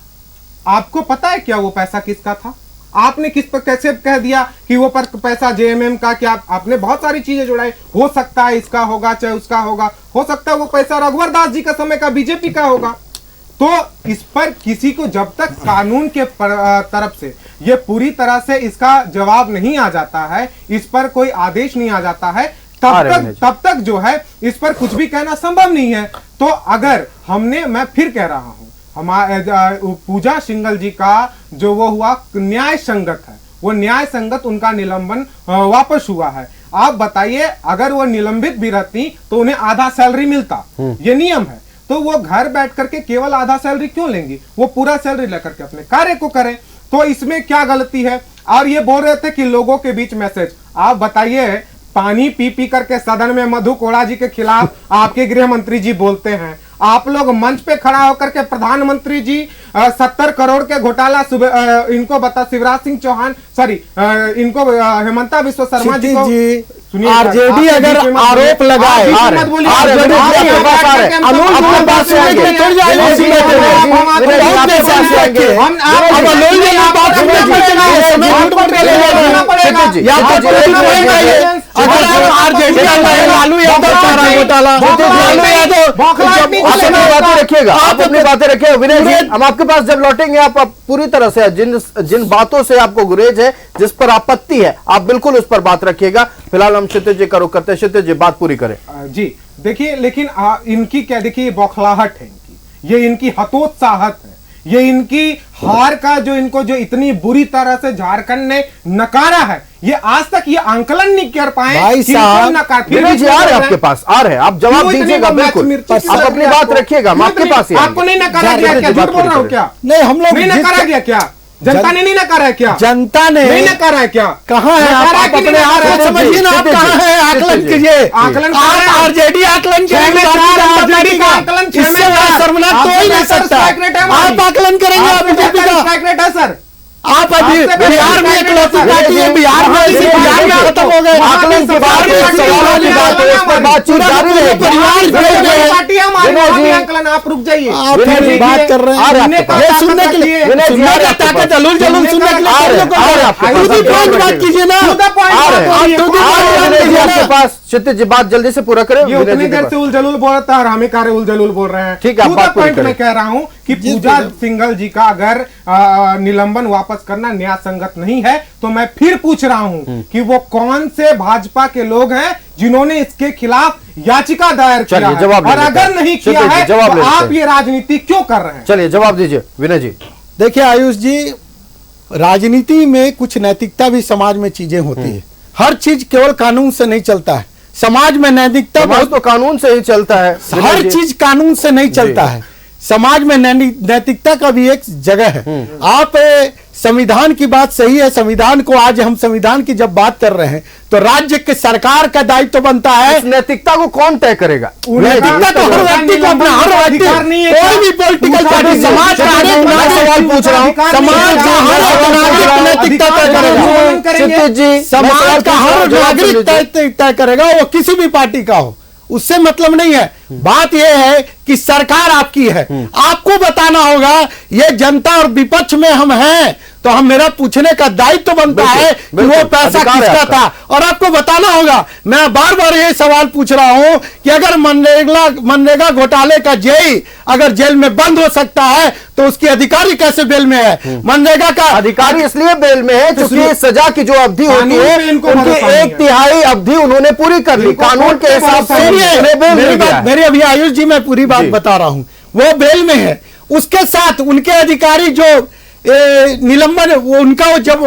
[SPEAKER 6] आपको पता है क्या वो पैसा किसका था? आपने किस पर कैसे कह दिया कि वो पर पैसा जेएमएम का? क्या आपने बहुत सारी चीजें जुड़ाई, हो सकता है इसका होगा चाहे उसका होगा, हो सकता है वो पैसा रघुवर दास जी का समय का बीजेपी का होगा। तो इस पर किसी को जब तक कानून के तरफ से ये पूरी तरह से इसका जवाब नहीं आ जाता है, इस पर कोई आदेश नहीं आ जाता है, तब तक जो है इस पर कुछ भी कहना संभव नहीं है। तो अगर हमने, मैं फिर कह रहा हूं, हमारे पूजा सिंघल जी का जो वो हुआ न्याय संगत है, वो न्याय संगत उनका निलंबन वापस हुआ है। आप बताइए, अगर वो निलंबित भी रहती तो उन्हें आधा सैलरी मिलता, ये नियम है। तो वो घर बैठ करके केवल आधा सैलरी क्यों लेंगी? वो पूरा सैलरी लेकर के अपने कार्य को करें। तो इसमें क्या गलती है? और ये बोल रहे थे कि लोगों के बीच मैसेज, आप बताइए, पानी पी पी करके सदन में मधु कोड़ा जी के खिलाफ आपके गृह मंत्री जी बोलते हैं, आप लोग मंच पे खड़ा होकर के प्रधानमंत्री जी 70 करोड़ के घोटाला इनको बता शिवराज सिंह चौहान इनको हेमंता विश्व शर्मा जी को
[SPEAKER 7] आरजेडी अगर आरोप लगाए, लालू यादव घोटाला,
[SPEAKER 1] रखिएगा, आप अपनी बातें रखिएगा। विनय जी, हम आपके पास जब लौटेंगे आप पूरी तरह से जिन बातों से आपको गुरेज है, जिस पर आपत्ति है, आप बिल्कुल उस पर बात रखिएगा। फिलहाल हम क्षितिज जी का रुख करते हैं। क्षितिज जी, बात पूरी करें।
[SPEAKER 6] जी देखिए, लेकिन इनकी क्या, देखिए बौखलाहट है इनकी, ये इनकी हतोत्साहत है, ये इनकी हार का जो इतनी बुरी तरह से झारखंड ने नकारा है, ये आज तक ये आंकलन नहीं कर पाए।
[SPEAKER 7] भाई साहब,
[SPEAKER 1] विनय जी आ रहे आपके पास, आ रहे, आप जवाब दीजिएगा, बिल्कुल आप अपनी बात रखिएगा, हम आपके पास ही
[SPEAKER 6] आपको नहीं नकारा गया क्या? झूठ बोल रहा हूँ क्या?
[SPEAKER 7] नहीं, हम लोग
[SPEAKER 6] नहीं नकारा गया क्या? जनता ने नहीं नकारा है क्या?
[SPEAKER 7] जनता ने
[SPEAKER 6] नहीं नकारा है क्या?
[SPEAKER 7] कहाँ है? आप अपने आप समझिए ना, आप कहाँ हैं? आकलन कीजिए,
[SPEAKER 6] आकलन
[SPEAKER 7] आरजेडी आकलन इससे शर्मनाक तो ही नहीं सकता। आप आकलन करेंगे आप बीजेपी का?
[SPEAKER 6] सर
[SPEAKER 7] आप अभी बिहार में इकलौती पार्टी है, बिहार में खत्म हो गए। आकलन की बात
[SPEAKER 6] आकलन आप रुक जाइए,
[SPEAKER 7] आप बात कर रहे हैं सुनने के लिए, ताकत अलूल जलूल सुनने के लिए बात कीजिए ना।
[SPEAKER 1] आपके पास क्षितिज जी, बात जल्दी से पूरा करें।
[SPEAKER 6] उतनी देर से उल जलूल बोल रहा है और हमें कार्य उल जलूल बोल रहे हैं।
[SPEAKER 1] ठीक है,
[SPEAKER 6] पॉइंट में कह रहा हूं कि पूजा सिंघल जी का अगर निलंबन वापस करना न्याय संगत नहीं है, तो मैं फिर पूछ रहा हूं कि वो कौन से भाजपा के लोग हैं जिन्होंने इसके खिलाफ याचिका दायर किया है, और अगर नहीं किया है तो आप ये राजनीति क्यों कर रहे हैं?
[SPEAKER 1] चलिए जवाब दीजिए विनय जी।
[SPEAKER 7] देखिए आयुष जी, राजनीति में कुछ नैतिकता भी समाज में चीजें होती है। हर चीज केवल कानून से नहीं चलता है, समाज में नैतिकता
[SPEAKER 1] बहुत तो कानून से ही चलता है।
[SPEAKER 7] हर चीज कानून से नहीं चलता है, समाज में नैतिकता का भी एक जगह है। आप संविधान की बात सही है, संविधान को आज हम संविधान की जब बात कर रहे हैं तो राज्य के सरकार का दायित्व तो बनता है।
[SPEAKER 1] इस नैतिकता को कौन तय करेगा?
[SPEAKER 7] नैतिकता तो हर व्यक्ति को अपना, हर व्यक्ति कोई भी पॉलिटिकल पार्टी समाज का
[SPEAKER 1] सवाल पूछ रहा हूँ,
[SPEAKER 7] समाज का हर नागरिक नैतिकता तय करेगा, समाज का हर नागरिक तय करेगा, वो किसी भी पार्टी का हो, उससे मतलब नहीं है। बात यह है कि सरकार आपकी है, आपको बताना होगा ये जनता और विपक्ष में हम हैं, तो हम मेरा पूछने का दायित्व बनता है कि वो पैसा किसका था, और आपको बताना होगा। मैं बार बार ये सवाल पूछ रहा हूं कि अगर मनरेगा घोटाले का जेई अगर जेल में बंद हो सकता है तो उसकी अधिकारी कैसे बेल में है? मनरेगा का
[SPEAKER 1] अधिकारी इसलिए बेल में है क्योंकि सजा की जो अवधि होती है उनकी 1/3 अवधि उन्होंने पूरी कर ली, कानून के हिसाब से।
[SPEAKER 7] मेरे अभी आयुष जी मैं पूरी बात बता रहा हूं, वो बेल में है, उसके साथ उनके अधिकारी जो निलंबन उनका जब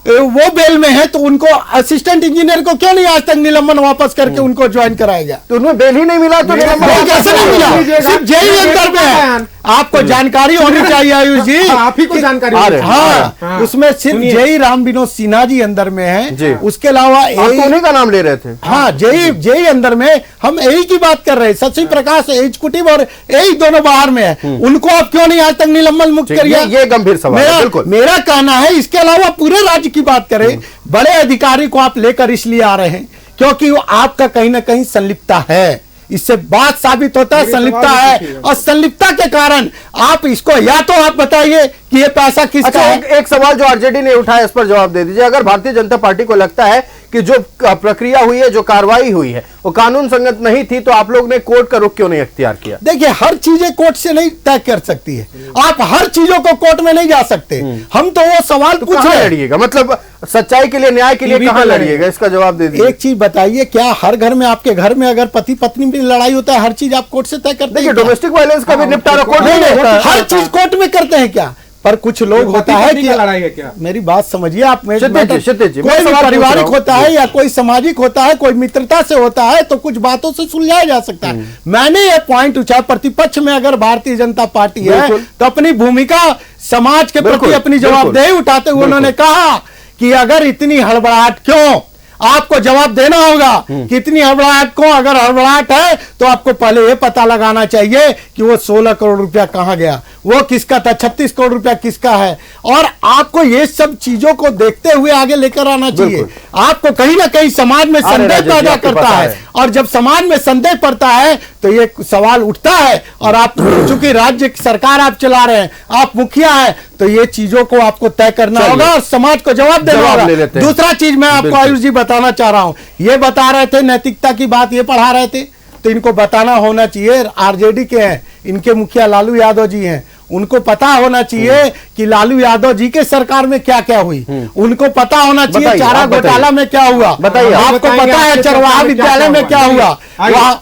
[SPEAKER 7] वो बेल में है तो उनको असिस्टेंट इंजीनियर को क्यों नहीं आज तक निलंबन वापस करके उनको ज्वाइन कराया गया?
[SPEAKER 1] तो उन्हें बेल ही नहीं मिला, तो
[SPEAKER 7] निलंबन कैसे नहीं मिला? सिर्फ जेई अंदर में है, आपको जानकारी होनी चाहिए आयुष जी,
[SPEAKER 6] आप ही को जानकारी।
[SPEAKER 7] हाँ, उसमें सिर्फ जेई राम विनोद सिन्हा जी अंदर में है, उसके अलावा
[SPEAKER 1] उन्हीं का नाम ले रहे थे।
[SPEAKER 7] हाँ, जेई अंदर में, हम यही की बात कर रहे हैं। शशि प्रकाश एग्जीक्यूटिव और यही दोनों बाहर में है, उनको आप क्यों नहीं आज तक निलंबन मुक्त करिए?
[SPEAKER 1] ये गंभीर सवाल।
[SPEAKER 7] मेरा कहना है इसके अलावा पूरे राज्य की बात करें, बड़े अधिकारी को आप लेकर इसलिए आ रहे हैं क्योंकि वो आपका कहीं ना कहीं संलिप्तता है, इससे बात साबित होता है संलिप्तता है, और संलिप्तता के कारण आप इसको, या तो आप बताइए कि ये पैसा किसका है।
[SPEAKER 1] एक सवाल जो आरजेडी ने उठाया, इस पर जवाब दे दीजिए। अगर भारतीय जनता पार्टी को लगता है कि जो प्रक्रिया हुई है, जो कार्रवाई हुई है, वो कानून संगत नहीं थी, तो आप लोग ने कोर्ट का रुख क्यों नहीं अख्तियार किया?
[SPEAKER 7] देखिए, हर चीजें कोर्ट से नहीं तय कर सकती है, आप हर चीजों को कोर्ट में नहीं जा सकते। हम तो वो सवाल
[SPEAKER 1] पूछ रहे हैं, लड़िएगा मतलब सच्चाई के लिए, न्याय के लिए कहां लड़िएगा? इसका जवाब दे दीजिए।
[SPEAKER 7] एक चीज बताइए, क्या हर घर में, आपके घर में अगर पति पत्नी में लड़ाई होता है, हर चीज आप कोर्ट से तय करते हैं?
[SPEAKER 1] डोमेस्टिक वायलेंस का भी निपटारा कोर्ट में होता है।
[SPEAKER 7] हर चीज कोर्ट में करते हैं क्या? पर कुछ लोग होता है कि
[SPEAKER 6] लड़ाई है क्या?
[SPEAKER 7] मेरी बात समझिए आप।
[SPEAKER 1] क्षितिज जी,
[SPEAKER 7] कोई
[SPEAKER 1] मैं
[SPEAKER 7] भी
[SPEAKER 1] सवाल पूछ
[SPEAKER 7] पारिवारिक
[SPEAKER 1] रहा हूं।
[SPEAKER 7] होता है या कोई सामाजिक होता है, कोई मित्रता से होता है, तो कुछ बातों से सुलझाया जा सकता है। मैंने ये पॉइंट उठाया, प्रतिपक्ष में अगर भारतीय जनता पार्टी है
[SPEAKER 1] बिल्कुल।
[SPEAKER 7] तो अपनी भूमिका समाज के प्रति
[SPEAKER 1] बिल्कुल,
[SPEAKER 7] अपनी
[SPEAKER 1] बिल्कुल।
[SPEAKER 7] जवाबदेही उठाते हुए उन्होंने कहा कि अगर इतनी हड़बड़ाहट क्यों, आपको जवाब देना होगा कि इतनी हड़बड़ाहट क्यों। अगर हड़बड़ाहट है तो आपको पहले यह पता लगाना चाहिए कि वो 16 करोड़ रुपया कहां गया, वो किसका था, 36 करोड़ रुपया किसका है। और आपको ये सब चीजों को देखते हुए आगे लेकर आना चाहिए। आपको कहीं ना कहीं समाज में संदेह पैदा करता है, और जब समाज में संदेह पड़ता है तो ये सवाल उठता है। और आप चूंकि राज्य की सरकार आप चला रहे हैं, आप मुखिया है, तो ये चीजों को आपको तय करना होगा और समाज को जवाब देना होगा। दूसरा चीज मैं आपको आयुष जी बताना चाह रहा हूं, ये बता रहे थे नैतिकता की बात, ये पढ़ा रहे थे, तो इनको बताना होना चाहिए। आरजेडी के हैं, इनके मुखिया लालू यादव जी हैं, उनको पता होना चाहिए कि लालू यादव जी के सरकार में क्या क्या हुई। उनको पता होना चाहिए चारा घोटाला में क्या हुआ।
[SPEAKER 1] बताइए,
[SPEAKER 7] आपको पता है चरवाहा विद्यालय में क्या हुआ। वहां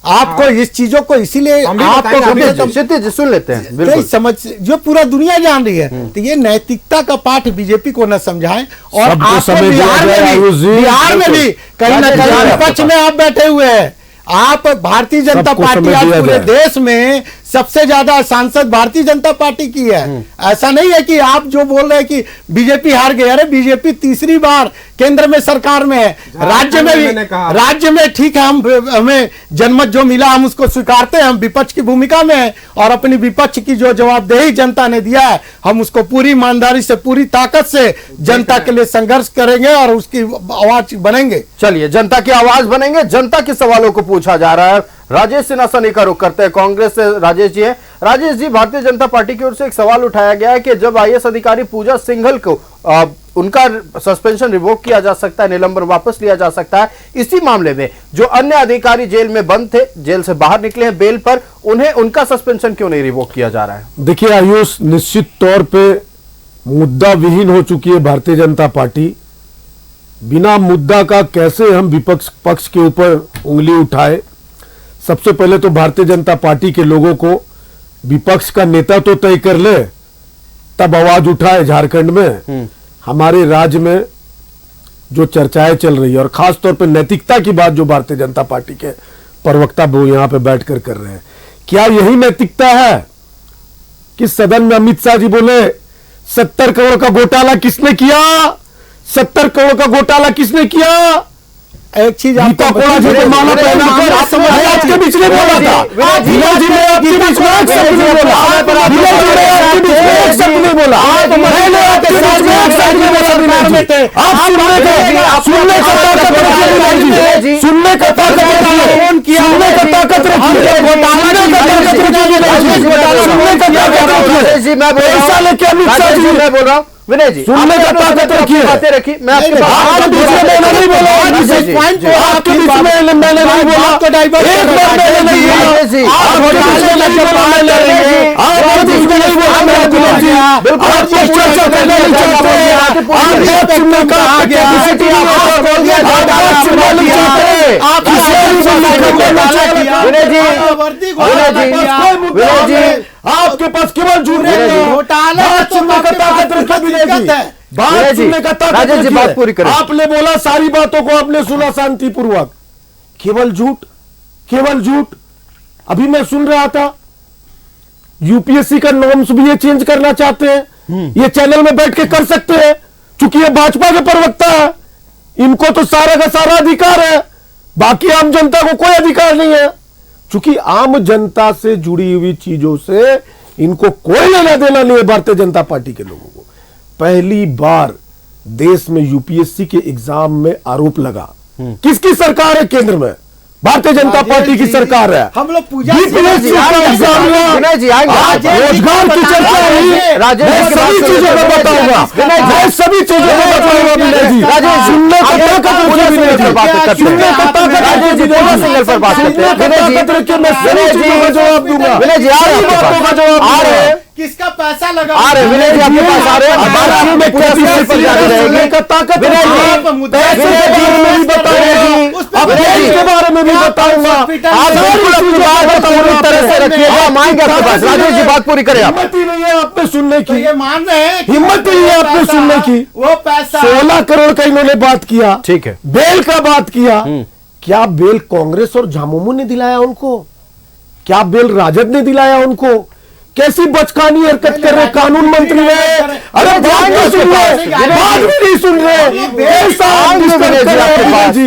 [SPEAKER 7] आपको इस चीजों को इसीलिए आपको
[SPEAKER 1] क्षितिज सुन लेते हैं।
[SPEAKER 7] नहीं
[SPEAKER 1] बिल्कुल
[SPEAKER 7] समझ, जो पूरा दुनिया जान रही है, तो ये नैतिकता का पाठ बीजेपी को न समझाएं। और
[SPEAKER 8] सबको
[SPEAKER 7] आपको
[SPEAKER 8] समय दिया
[SPEAKER 7] बिहार
[SPEAKER 8] जाए,
[SPEAKER 7] में
[SPEAKER 8] आयुष जी,
[SPEAKER 7] बिहार में भी कहीं ना
[SPEAKER 1] राजेश जी,
[SPEAKER 7] कहीं
[SPEAKER 1] आपके
[SPEAKER 7] विपक्ष में आप बैठे हुए हैं। आप भारतीय जनता
[SPEAKER 8] सबको
[SPEAKER 7] पार्टी
[SPEAKER 8] समय
[SPEAKER 7] आज
[SPEAKER 8] दिया
[SPEAKER 7] पूरे
[SPEAKER 8] जाए।
[SPEAKER 7] देश में सबसे ज्यादा सांसद भारतीय जनता पार्टी की है। ऐसा नहीं है कि आप जो बोल रहे हैं कि बीजेपी हार गई, अरे बीजेपी तीसरी बार केंद्र में सरकार में है, राज्य में भी, राज्य में ठीक है, हमें जनमत जो मिला हम उसको स्वीकारते हैं, हम विपक्ष की भूमिका में हैं, और अपनी विपक्ष की जो जवाबदेही जनता ने दिया है हम उसको पूरी ईमानदारी से, पूरी ताकत से जनता के लिए संघर्ष करेंगे और उसकी आवाज बनेंगे।
[SPEAKER 1] चलिए, जनता की आवाज बनेंगे, जनता के सवालों को पूछा जा रहा है। राजेश सिन्हा सनी का रुख करते हैं, कांग्रेस से राजेश जी हैं। राजेश जी, भारतीय जनता पार्टी की ओर से एक सवाल उठाया गया है कि जब आईएएस अधिकारी पूजा सिंघल को उनका सस्पेंशन रिवोक किया जा सकता है, निलंबन वापस लिया जा सकता है, इसी मामले में जो अन्य अधिकारी जेल में बंद थे, जेल से बाहर निकले हैं बेल पर, उन्हें उनका सस्पेंशन क्यों नहीं रिवोक किया जा रहा है?
[SPEAKER 8] देखिए आयुष, निश्चित तौर पे मुद्दा विहीन हो चुकी है भारतीय जनता पार्टी। बिना मुद्दा का कैसे हम विपक्ष पक्ष के ऊपर उंगली उठाए। सबसे पहले तो भारतीय जनता पार्टी के लोगों को विपक्ष का नेता तो तय कर ले, तब आवाज उठाए। झारखंड में, हमारे राज्य में जो चर्चाएं चल रही है, और खास तौर पे नैतिकता की बात जो भारतीय जनता पार्टी के प्रवक्ता वो यहां पे बैठकर कर रहे हैं, क्या यही नैतिकता है कि सदन में अमित शाह जी बोले 70 करोड़ का घोटाला किसने किया, 70 करोड़ का घोटाला किसने किया?
[SPEAKER 7] एक चीज
[SPEAKER 8] गीता कोड़ा जी को माला पहना कर आपके बीच में बोला था, विनय जी ने आपके बीच में एक शब्द नहीं बोला, विनय जी ने आपके बीच में एक शब्द नहीं बोला, मैंने आपके बीच में एक शब्द नहीं बोला। विनय जी, आप सुनने का ताकत रखिए, विनय जी, सुनने का ताकत रखिए, सुनने का ताकत रखिए, सुनने का ताकत रखिए, सुनने का ताकत रखिए। पैसा लेके अमित शाह जी, मैं बोल रहा हूँ विनय जी, सुनने का ताकत रखिए, बातें रखी। मैं आपके बीच में मैंने नहीं बोला, आपके बीच में मैंने नहीं बोला, एक बार मैंने नहीं बोला, आप घोटाले में आप बीच में नहीं बोला। मैं विनय जी, आप ये चर्चा करना नहीं चाहते, आप बात सुनने का कैपेसिटी आप बोल दिया, आप सुनना नहीं चाहते, आप विनय जी, आपके पास केवल झूठ
[SPEAKER 7] घोटाला
[SPEAKER 8] बात सुनने का ताकत रखिए। विनय जी, बात सुनने का ताकत रखिए।
[SPEAKER 1] बात पूरी करें।
[SPEAKER 8] आपने बोला सारी बातों को आपने सुना शांतिपूर्वक, केवल झूठ, केवल झूठ। अभी मैं सुन रहा था यूपीएससी का नॉर्म्स भी ये चेंज करना चाहते हैं, ये चैनल में बैठ के कर सकते हैं, क्योंकि ये भाजपा के प्रवक्ता है, इनको तो सारा का सारा अधिकार है, बाकी आम जनता को कोई अधिकार नहीं है। क्योंकि आम जनता से जुड़ी हुई चीजों से इनको कोई लेना देना नहीं है भारतीय जनता पार्टी के लोगों को। पहली बार देश में यूपीएससी के एग्जाम में आरोप लगा, किसकी सरकार है केंद्र में? भारतीय जनता पार्टी की सरकार है।
[SPEAKER 7] हम लोग पूजा
[SPEAKER 8] यूपीएससी का एग्जाम हुआ, रोजगार की चर्चा हुई, मैं सभी चीजों में बताऊंगा, मैं सभी चीजों में बताऊंगा। विनय जी, सुनने का ताकत रखिए, विनय जी, सुनने का ताकत रखिए,
[SPEAKER 1] सिंगल पर बात करते हैं।
[SPEAKER 8] ताकत रखिए, मैं सभी चीजों का जवाब दूंगा,
[SPEAKER 1] विनय जी,
[SPEAKER 8] सारी बातों का जवाब दूंगा।
[SPEAKER 7] किसका पैसा लगा?
[SPEAKER 1] आ रहे विनय जी आपके पास आ रहे हैं। बातचीत में पूजा सिंघल पर जारी रहेगी। विनय जी पैसे के बारे में भी बताएंगे, अपडेट के बारे में भी बताऊंगा। आप बिल्कुल अपनी बात पूरी तरह से रखिएगा, हम आएंगे आपके पास। राजेश जी बात पूरी करें आप।
[SPEAKER 8] हिम्मत ही नहीं है आप पे सुनने की,
[SPEAKER 7] ये मान रहे हैं कि
[SPEAKER 8] हिम्मत नहीं है आप पे सुनने की।
[SPEAKER 7] वो पैसा
[SPEAKER 8] 16 करोड़ का इन्होंने बात किया,
[SPEAKER 1] ठीक है,
[SPEAKER 8] बेल का बात किया। क्या बेल कांग्रेस और झामुमो ने दिलाया उनको? क्या बेल राजद ने दिलाया उनको? कैसी बचकानी हरकत कर रहे कानून मंत्री है। अरे बात नहीं सुन रहे, बात भी नहीं सुन रहे।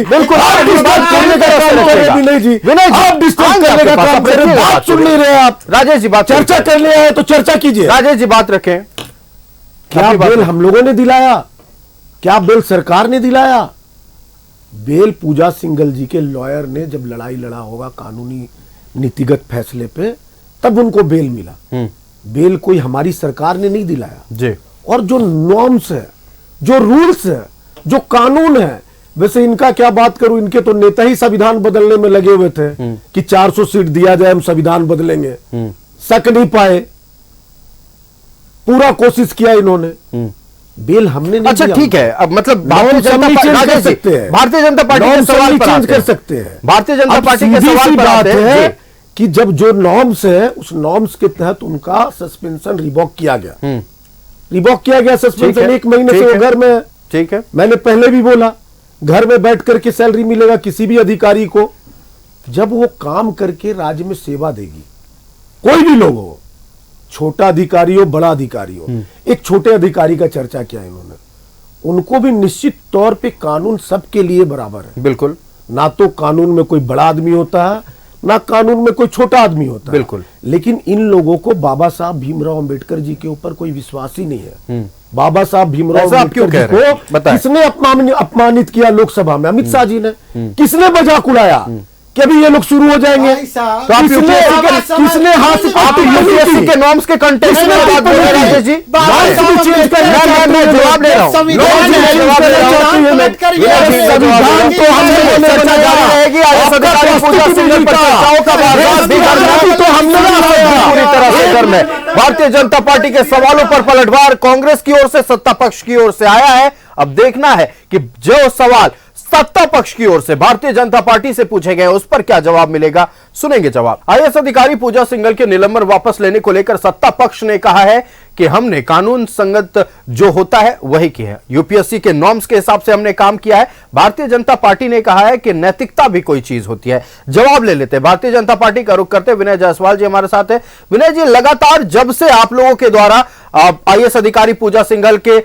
[SPEAKER 8] बिल्कुल आप डिस्टर्ब करने का काम कर रहे विनय जी, आप डिस्टर्ब करने का काम कर रहे, बात सुन नहीं रहे आप।
[SPEAKER 1] राजेश जी बात
[SPEAKER 8] चर्चा करने आए तो चर्चा कीजिए।
[SPEAKER 1] राजेश जी बात रखें।
[SPEAKER 8] क्या बेल हम लोगों ने दिलाया? क्या बेल सरकार ने दिलाया? बेल पूजा सिंघल जी के लॉयर ने जब लड़ाई लड़ा होगा कानूनी नीतिगत फैसले पे, तब उनको बेल मिला। बेल कोई हमारी सरकार ने नहीं दिलाया
[SPEAKER 1] जी।
[SPEAKER 8] और जो नॉर्म्स है, जो रूल्स है, जो कानून है, वैसे इनका क्या बात करूं, इनके तो नेता ही संविधान बदलने में लगे हुए थे कि 400 सीट दिया जाए, हम संविधान बदलेंगे। सक नहीं पाए, पूरा कोशिश किया इन्होंने, बेल हमने नहीं
[SPEAKER 1] अच्छा
[SPEAKER 8] दिया।
[SPEAKER 1] ठीक है, अब मतलब भारतीय जनता
[SPEAKER 8] चेंज कर
[SPEAKER 1] पार्टी
[SPEAKER 8] सकते हैं,
[SPEAKER 1] भारतीय जनता पार्टी के सवाल पर
[SPEAKER 8] चेंज
[SPEAKER 1] आते
[SPEAKER 8] कर
[SPEAKER 1] हैं।
[SPEAKER 8] सकते हैं।
[SPEAKER 1] भारतीय जनता
[SPEAKER 8] अब
[SPEAKER 1] पार्टी के
[SPEAKER 8] सीधी
[SPEAKER 1] सवाल
[SPEAKER 8] सी
[SPEAKER 1] पर
[SPEAKER 8] बात
[SPEAKER 1] आते हैं
[SPEAKER 8] है
[SPEAKER 1] जी।
[SPEAKER 8] कि जब जो नॉर्म्स है उस नॉर्म्स के तहत उनका सस्पेंशन रिवॉक किया गया, रिवॉक किया गया सस्पेंशन। 1 महीने से वो घर में।
[SPEAKER 1] ठीक है,
[SPEAKER 8] मैंने पहले भी बोला, घर में बैठ करके सैलरी मिलेगा किसी भी अधिकारी को जब वो काम करके राज्य में सेवा देगी। कोई भी लोग हो, छोटा अधिकारी हो, बड़ा अधिकारी हो। एक छोटे अधिकारी का चर्चा किया इन्होंने, उनको भी निश्चित तौर पे कानून सबके लिए बराबर है।
[SPEAKER 1] बिल्कुल,
[SPEAKER 8] ना तो कानून में कोई बड़ा आदमी होता है, ना कानून में कोई छोटा आदमी होता है।
[SPEAKER 1] बिल्कुल।
[SPEAKER 8] लेकिन इन लोगों को बाबा साहब भीमराव अंबेडकर जी के ऊपर कोई विश्वास ही नहीं है। बाबा साहब भीमराव
[SPEAKER 1] ऐसा आप क्यों
[SPEAKER 8] अंबेडकर
[SPEAKER 1] कह
[SPEAKER 8] जी
[SPEAKER 1] रहे हैं?
[SPEAKER 8] को
[SPEAKER 1] बताएं।
[SPEAKER 8] किसने अपमानित किया लोकसभा में? अमित शाह जी ने। किसने मजाक उड़ाया कि अभी ये लोग शुरू हो जाएंगे?
[SPEAKER 7] भाई साहब,
[SPEAKER 8] तो किसने हाथ से
[SPEAKER 1] आप यूपीएससी के नॉर्म्स के कंटेक्स्ट में बात बोल रहे हैं राजेश जी। मैं जवाब ले रहा हूं।
[SPEAKER 8] संविधान तो हम लोगों ने
[SPEAKER 1] चर्चा जारी रहेगी। आईएएस अधिकारी पूजा सिंघल पर चर्चाओं का बार-बार भी कर रहे हैं।
[SPEAKER 8] तो हमने
[SPEAKER 1] पूरी तरह से घर में भारतीय जनता पार्टी के सवालों पर पलटवार कांग्रेस की ओर से, सत्ता पक्ष की ओर से आया है। अब देखना है कि जो सवाल सत्ता पक्ष की ओर से भारतीय जनता पार्टी से पूछे गए उस पर क्या जवाब मिलेगा, सुनेंगे जवाब। आईएएस अधिकारी पूजा सिंघल के निलंबन वापस लेने को लेकर सत्ता पक्ष ने कहा है कि हमने कानून संगत जो होता है वही किया है, यूपीएससी के नॉर्म्स के हिसाब से हमने काम किया है। भारतीय जनता पार्टी ने कहा है कि नैतिकता भी कोई चीज होती है। जवाब ले लेते हैं, भारतीय जनता पार्टी का रुख करते विनय जायसवाल जी हमारे साथ है। विनय जी, लगातार जब से आप लोगों के द्वारा आईएएस अधिकारी पूजा सिंघल के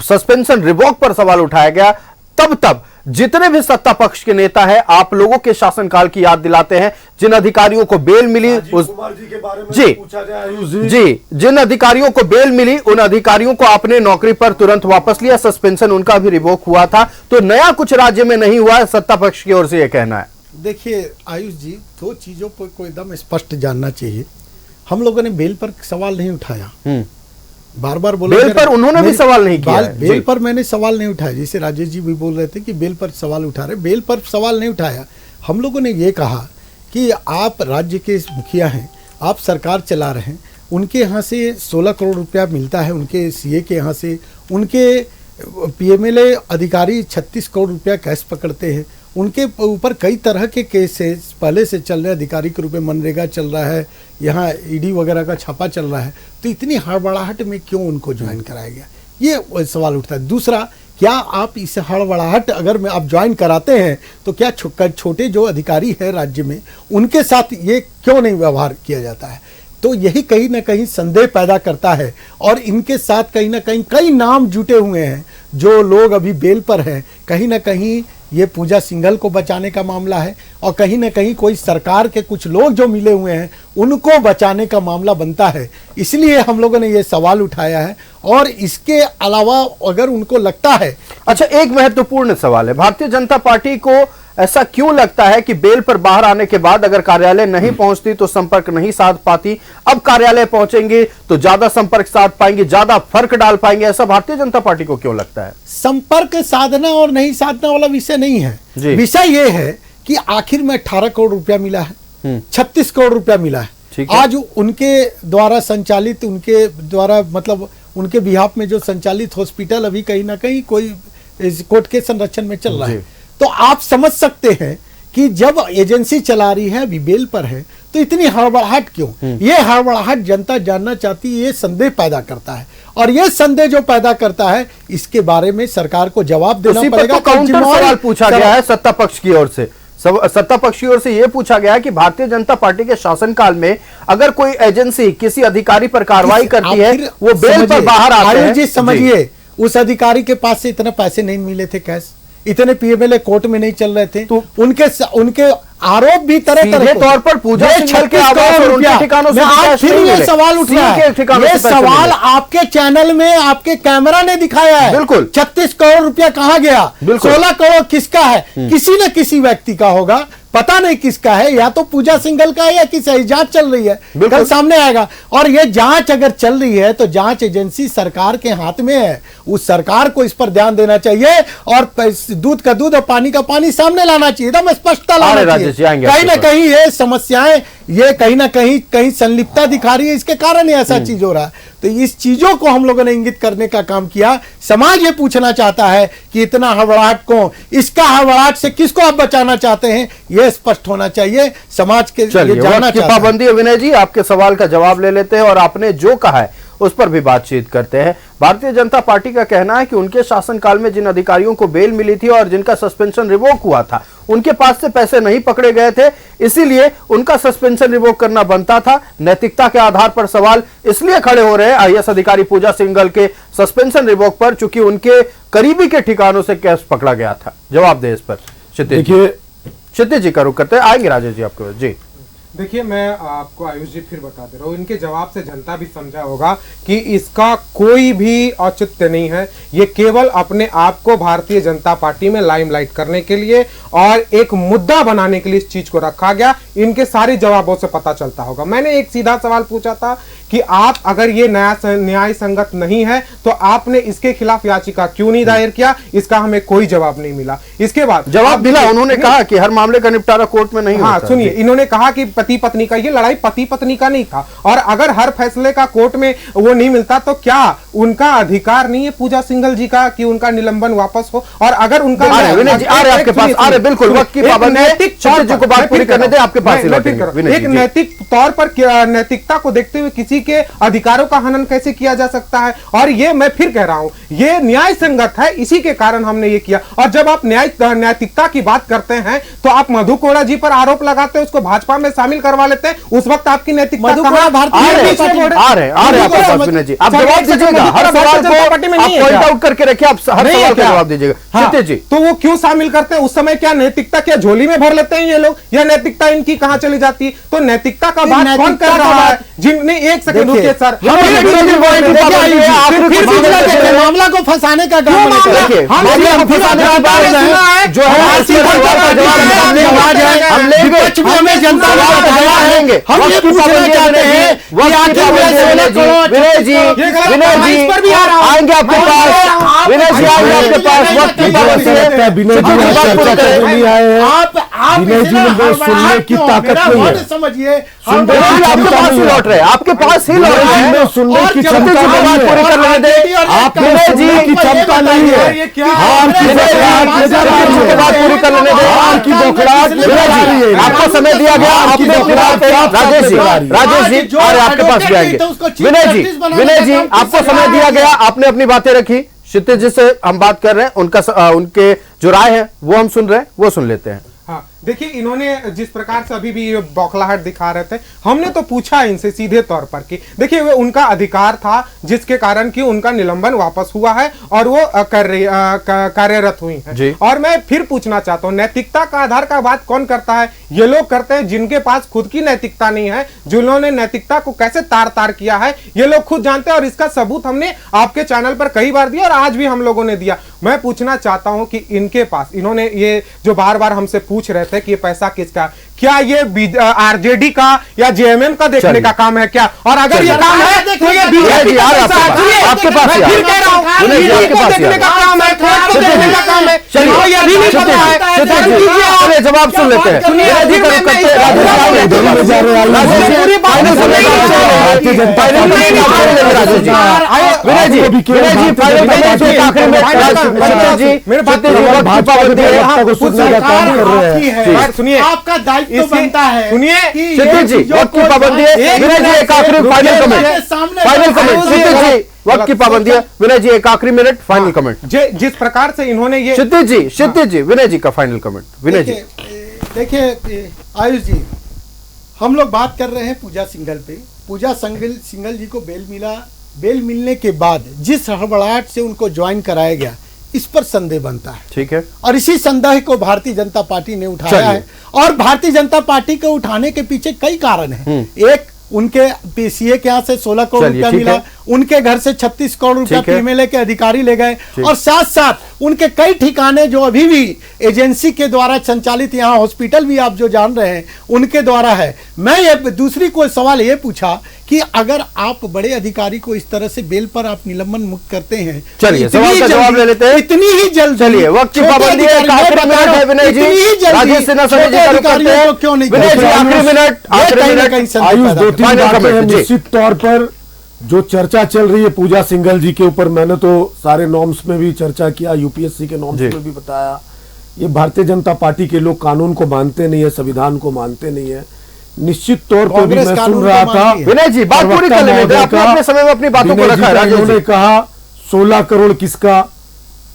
[SPEAKER 1] सस्पेंशन रिवॉक पर सवाल उठाया गया, तब जितने भी सत्ता पक्ष के नेता हैं आप लोगों के शासनकाल की याद दिलाते हैं। जिन अधिकारियों को बेल मिली उस
[SPEAKER 8] जी के बारे में
[SPEAKER 1] जी
[SPEAKER 8] पूछा जाए,
[SPEAKER 1] जी जिन अधिकारियों को बेल मिली उन अधिकारियों को आपने नौकरी पर तुरंत वापस लिया, सस्पेंशन उनका भी रिवोक हुआ था। तो नया कुछ राज्य में नहीं हुआ है, सत्ता पक्ष की ओर से यह कहना है।
[SPEAKER 7] देखिए आयुष जी, 2 चीजों को एकदम स्पष्ट जानना चाहिए। हम लोगों ने बेल पर सवाल नहीं उठाया, बार बार बोला
[SPEAKER 1] बेल पर उन्होंने भी सवाल नहीं किया है।
[SPEAKER 7] बेल पर मैंने सवाल नहीं उठाया, जैसे राजेश जी भी बोल रहे थे कि बेल पर सवाल उठा रहे, बेल पर सवाल नहीं उठाया। हम लोगों ने ये कहा कि आप राज्य के मुखिया हैं, आप सरकार चला रहे हैं, उनके यहाँ से 16 करोड़ रुपया मिलता है, उनके सीए के यहाँ से, उनके पीएमएलए अधिकारी 36 करोड़ रुपया कैश पकड़ते हैं, उनके ऊपर कई तरह के केसेस पहले से चल रहे हैं, अधिकारी के रूप में मनरेगा चल रहा है, यहाँ ईडी वगैरह का छापा चल रहा है। तो इतनी हड़बड़ाहट में क्यों उनको ज्वाइन कराया गया, ये सवाल उठता है। दूसरा, क्या आप इस हड़बड़ाहट अगर में आप ज्वाइन कराते हैं तो क्या छोटे जो अधिकारी है राज्य में उनके साथ ये क्यों नहीं व्यवहार किया जाता है? तो यही कहीं ना कहीं संदेह पैदा करता है। और इनके साथ कहीं ना कहीं कई नाम जुटे हुए हैं जो लोग अभी बेल पर हैं। कहीं ना कहीं ये पूजा सिंघल को बचाने का मामला है और कहीं ना कहीं कोई सरकार के कुछ लोग जो मिले हुए हैं उनको बचाने का मामला बनता है। इसलिए हम लोगों ने ये सवाल उठाया है। और इसके अलावा अगर उनको लगता है,
[SPEAKER 1] अच्छा, एक महत्वपूर्ण सवाल है, भारतीय जनता पार्टी को ऐसा क्यों लगता है कि बेल पर बाहर आने के बाद अगर कार्यालय नहीं पहुंचती तो संपर्क नहीं साध पाती, अब कार्यालय पहुंचेंगे तो ज्यादा संपर्क साध पाएंगे, ज्यादा फर्क डाल पाएंगे, ऐसा भारतीय जनता पार्टी को क्यों लगता है?
[SPEAKER 7] संपर्क साधना और नहीं साधना वाला विषय नहीं है। विषय ये है कि आखिर में 18 करोड़ रुपया मिला है, 36 करोड़ रुपया मिला है।
[SPEAKER 1] ठीक है।
[SPEAKER 7] आज उनके द्वारा संचालित, उनके द्वारा मतलब उनके बिहाफ में जो संचालित हॉस्पिटल अभी कहीं ना कहीं कोई कोर्ट के संरक्षण में चल रहा है। तो आप समझ सकते हैं कि जब एजेंसी चला रही है, अभी बेल पर है, तो इतनी हड़बड़ाहट क्यों? ये हड़बड़ाहट जनता जानना चाहती है, ये संदेह पैदा करता है, और ये संदेह जो पैदा करता है इसके बारे में सरकार को जवाब देना पड़ेगा।
[SPEAKER 1] तो काउंटर सवाल पूछा गया है सत्ता पक्ष की ओर से। सत्ता पक्ष की ओर से यह पूछा गया है कि भारतीय जनता पार्टी के शासनकाल में अगर कोई एजेंसी किसी अधिकारी पर कार्रवाई करती है, वो बेल पर बाहर आते हैं।
[SPEAKER 7] जी समझिए, उस अधिकारी के पास से इतने पैसे नहीं मिले थे, कैश इतने पीएमएलए कोर्ट में नहीं चल रहे थे, तो उनके आरोप भी तरह तरह
[SPEAKER 1] तौर पर पूजा सिंघल के आवास और उनके ठिकानों से
[SPEAKER 7] आज फिर ये सवाल उठ रहा है। ये सवाल आपके चैनल में आपके कैमरा ने दिखाया है।
[SPEAKER 1] बिल्कुल
[SPEAKER 7] 36 करोड़ रुपया कहां गया, 16 करोड़ किसका है? किसी न किसी व्यक्ति का होगा, पता नहीं किसका है, या तो पूजा सिंघल का है या किसी। जांच चल रही है, कल सामने आएगा। और ये जांच अगर चल रही है तो जांच एजेंसी सरकार के हाथ में है, उस सरकार को इस पर ध्यान देना चाहिए और दूध का दूध और पानी का पानी सामने लाना चाहिए, एकदम स्पष्टता लाना चाहिए। कहीं ना कहीं ये समस्याएं, ये कहीं ना कहीं संलिप्तता दिखा रही है, इसके कारण ऐसा चीज हो रहा है। तो इस चीजों को हम लोगों ने इंगित करने का काम किया। समाज ये पूछना चाहता है कि इतना हड़बड़ाहट को, इसका हड़बड़ाहट से किसको आप बचाना चाहते हैं, यह स्पष्ट होना चाहिए समाज के।
[SPEAKER 1] जानना चाहिए पाबंदी है। विनय जी, आपके सवाल का जवाब ले लेते हैं और आपने जो कहा है उस पर भी बातचीत करते हैं। भारतीय जनता पार्टी का कहना है कि उनके शासनकाल में जिन अधिकारियों को बेल मिली थी और जिनका सस्पेंशन रिवोक हुआ था, उनके पास से पैसे नहीं पकड़े गए थे, इसीलिए उनका सस्पेंशन रिवोक करना बनता था। नैतिकता के आधार पर सवाल इसलिए खड़े हो रहे हैं आईएएस अधिकारी पूजा सिंघल के सस्पेंशन रिवोक पर, चूंकि उनके करीबी के ठिकानों से कैश पकड़ा गया था। जवाब दे इस पर क्षितिज जी का रुख करते हैं, आएंगे राजेश जी आपके पास। जी
[SPEAKER 6] देखिए, मैं आपको आयुष जी फिर बता दे रहा हूँ, इनके जवाब से जनता भी समझा होगा कि इसका कोई भी औचित्य नहीं है। ये केवल अपने आप को भारतीय जनता पार्टी में लाइमलाइट करने के लिए और एक मुद्दा बनाने के लिए इस चीज को रखा गया। इनके सारे जवाबों से पता चलता होगा। मैंने एक सीधा सवाल पूछा था कि आप अगर ये न्याय संगत नहीं है तो आपने इसके खिलाफ याचिका क्यों नहीं दायर किया? इसका हमें कोई जवाब नहीं मिला। इसके बाद
[SPEAKER 1] जवाब मिला, उन्होंने कहा कि हर मामले का निपटारा कोर्ट में नहीं होता।
[SPEAKER 6] सुनिए, इन्होंने कहा कि पति पत्नी का, ये लड़ाई पति पत्नी का नहीं था, और अगर हर फैसले का कोर्ट में वो नहीं मिलता तो क्या उनका अधिकार नहीं है पूजा सिंघल जी का कि उनका निलंबन वापस हो? और अगर उनका
[SPEAKER 1] आपके पास बिल्कुल वक्त की पाबंदी है, जी को बात पूरी करने दें, आपके पास
[SPEAKER 6] एक नैतिक तौर पर नैतिकता को देखते हुए किसी के अधिकारों का हनन कैसे किया जा सकता है? और ये मैं फिर कह रहा हूं, ये न्याय संगत है, इसी के कारण हमने ये किया। और जब आप नैतिकता की बात करते हैं तो आप मधु कोड़ा जी पर आरोप लगाते हैं, उसको भाजपा में शामिल करवा लेते हैं, उस वक्त आपकी नैतिकता
[SPEAKER 1] आप जवाब दीजिएगा, हर सवाल को पॉइंट आउट करके रखिए, आप हर सवाल का जवाब दीजिएगा। जी
[SPEAKER 6] तो वो क्यों शामिल करते हैं? उस समय क्या नैतिकता क्या झोली में भर लेते हैं ये लोग, या नैतिकता इनकी कहां चली जाती है? तो नैतिकता का बात कौन कर रहा है? जिनने एक सेकंड रुकिए सर,
[SPEAKER 7] मामला को फंसाने का काम
[SPEAKER 1] विनय जी आएंगे आपके पास, विनय जी आएंगे आपके पास, वक्त की पाबंदी है।
[SPEAKER 8] विनय जी ने सुनने की ताकत नहीं है,
[SPEAKER 7] समझिए
[SPEAKER 1] आपके पास ही लौट रहे, आपके पास ही लौट रहे,
[SPEAKER 8] सुनने की क्षमता
[SPEAKER 1] पूरी कर लेने दें,
[SPEAKER 8] आप विनय जी की क्षमता नहीं है, हार की
[SPEAKER 1] बात पूरी कर लेने दें,
[SPEAKER 8] की बौखलाहट
[SPEAKER 1] आपको समय दिया गया, राजेश जी और आपके पास भी आएंगे। विनय जी आपको समय दिया गया, आपने अपनी बातें रखी, क्षितिज जी से हम बात कर रहे हैं, उनके जो राय है वो हम सुन रहे हैं, वो सुन लेते हैं।
[SPEAKER 6] हाँ, देखिए, इन्होंने जिस प्रकार से अभी भी बौखलाहट दिखा रहे थे, हमने तो पूछा इनसे सीधे तौर पर कि देखिए वो उनका अधिकार था जिसके कारण कि उनका निलंबन वापस हुआ है और वो कार्यरत हुई है। और मैं फिर पूछना चाहता हूं, नैतिकता का आधार का बात कौन करता है? ये लोग करते हैं जिनके पास खुद की नैतिकता नहीं है, जिन्होंने नैतिकता को कैसे तार तार किया है ये लोग खुद जानते हैं, और इसका सबूत हमने आपके चैनल पर कई बार दिया और आज भी हम लोगों ने दिया। मैं पूछना चाहता हूं कि इनके पास, इन्होंने ये जो बार बार हमसे पूछ रहे थे है कि ये पैसा किसका, क्या ये आरजेडी का या जेएमएम का देखने का काम है क्या? और अगर ये काम है तो ये बीजेपी
[SPEAKER 1] आपके पास
[SPEAKER 6] देखने का काम है, देखने का काम है। ये भी नहीं पता है,
[SPEAKER 1] जवाब सुन लेते हैं।
[SPEAKER 6] सुनिए, आपका दायित्व बनता है, सुनिए
[SPEAKER 1] क्षितिज जी, वक्त की पाबंदी है। विनय जी एक आखिरी फाइनल कमेंट, क्षितिज जी वक्त की पाबंदी है। विनय जी एक आखिरी मिनट, फाइनल कमेंट।
[SPEAKER 6] जिस प्रकार से इन्होंने ये
[SPEAKER 1] क्षितिज जी, विनय जी का फाइनल कमेंट। विनय जी
[SPEAKER 7] देखिए आयुष जी, हम लोग बात कर रहे हैं पूजा सिंघल पे। पूजा सिंघल जी को बेल मिला, बेल मिलने के बाद जिस हड़बड़ाहट से उनको ज्वाइन कराया गया, इस पर संदेह बनता है।
[SPEAKER 1] ठीक है,
[SPEAKER 7] और इसी संदेह को भारतीय जनता पार्टी ने उठाया है, और भारतीय जनता पार्टी को उठाने के पीछे कई कारण हैं। एक, उनके पीसीए के यहाँ से 16 करोड़ रुपया मिला, उनके घर से 36 करोड़ रुपया पीएमएलए के अधिकारी ले गए, और साथ साथ उनके कई ठिकाने जो अभी भी एजेंसी के द्वारा संचालित, यहाँ हॉस्पिटल भी आप जो जान रहे हैं उनके द्वारा है। मैं ये दूसरी कोई सवाल ये पूछा कि अगर आप बड़े अधिकारी को इस तरह से बेल पर आप निलंबन मुक्त करते हैं,
[SPEAKER 1] चलिए सवाल का जवाब ले लेते हैं।
[SPEAKER 7] इतनी ही जल्द,
[SPEAKER 1] चलिए वक्त की पाबंदी है, विनय जी, राजेश सिन्हा सर जी
[SPEAKER 7] अधिकारियों को क्यों नहीं,
[SPEAKER 1] विनय जी आखिरी मिनट,
[SPEAKER 8] आयुष दो तीन बातें हैं। निश्चित तौर पर जो चर्चा चल रही है पूजा सिंघल जी के ऊपर, मैंने तो सारे नॉर्म्स में भी चर्चा किया, यूपीएससी के नॉर्म्स में भी बताया, ये भारतीय जनता पार्टी के लोग कानून को मानते नहीं है, संविधान को मानते नहीं है। निश्चित तौर पर भी मैं सुन रहा था,
[SPEAKER 1] विनय जी बात पूरी कर लेते हैं, आपने अपने समय में अपनी बातों को रखा है।
[SPEAKER 8] उन्होंने कहा 16 करोड़ किसका,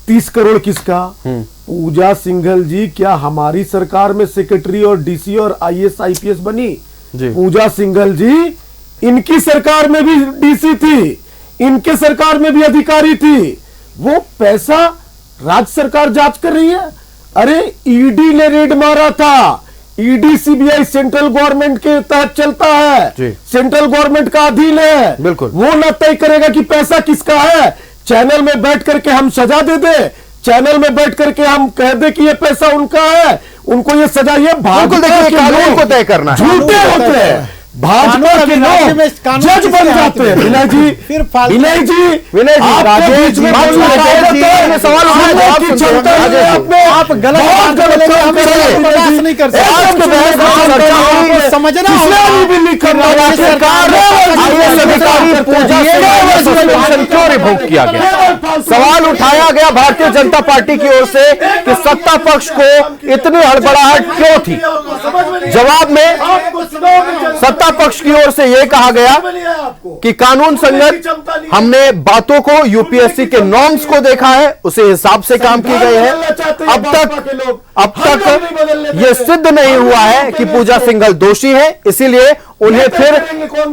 [SPEAKER 8] 30 करोड़ किसका। पूजा सिंघल जी क्या हमारी सरकार में सेक्रेटरी और डीसी और आईएएस आईपीएस बनी? पूजा सिंघल जी इनकी सरकार में भी डीसी थी, इनके सरकार में भी अधिकारी थी। वो पैसा राज्य सरकार जांच कर रही है। अरे ईडी ने रेड मारा था, ईडी सीबीआई सेंट्रल गवर्नमेंट के तहत चलता है, सेंट्रल गवर्नमेंट का अधीन है।
[SPEAKER 1] बिल्कुल, वो
[SPEAKER 8] न तय करेगा कि पैसा किसका है। चैनल में बैठ करके हम सजा दे दे, चैनल में बैठ करके हम कह दे कि ये पैसा उनका है, उनको ये सजा, ये
[SPEAKER 1] देखिए कानून को तय करना है।
[SPEAKER 8] झूठे होते हैं, भाजपा के लोग जज बन जाते हैं। विनय जी, विनय जी,
[SPEAKER 1] राजेश जी, सवाल
[SPEAKER 7] आप गलत नहीं कर सकते, समझना
[SPEAKER 1] क्यों रिवोक किया गया। सवाल उठाया गया भारतीय जनता पार्टी की ओर से कि सत्ता पक्ष को इतनी हड़बड़ाहट क्यों थी। जवाब में सत्ता पक्ष की ओर से यह कहा गया कि कानून संगत हमने बातों को यूपीएससी के नॉर्म्स को देखा है, उसे हिसाब से काम की गई है। अब तक यह सिद्ध नहीं हुआ है कि पूजा सिंघल दोषी है, इसीलिए उन्हें फिर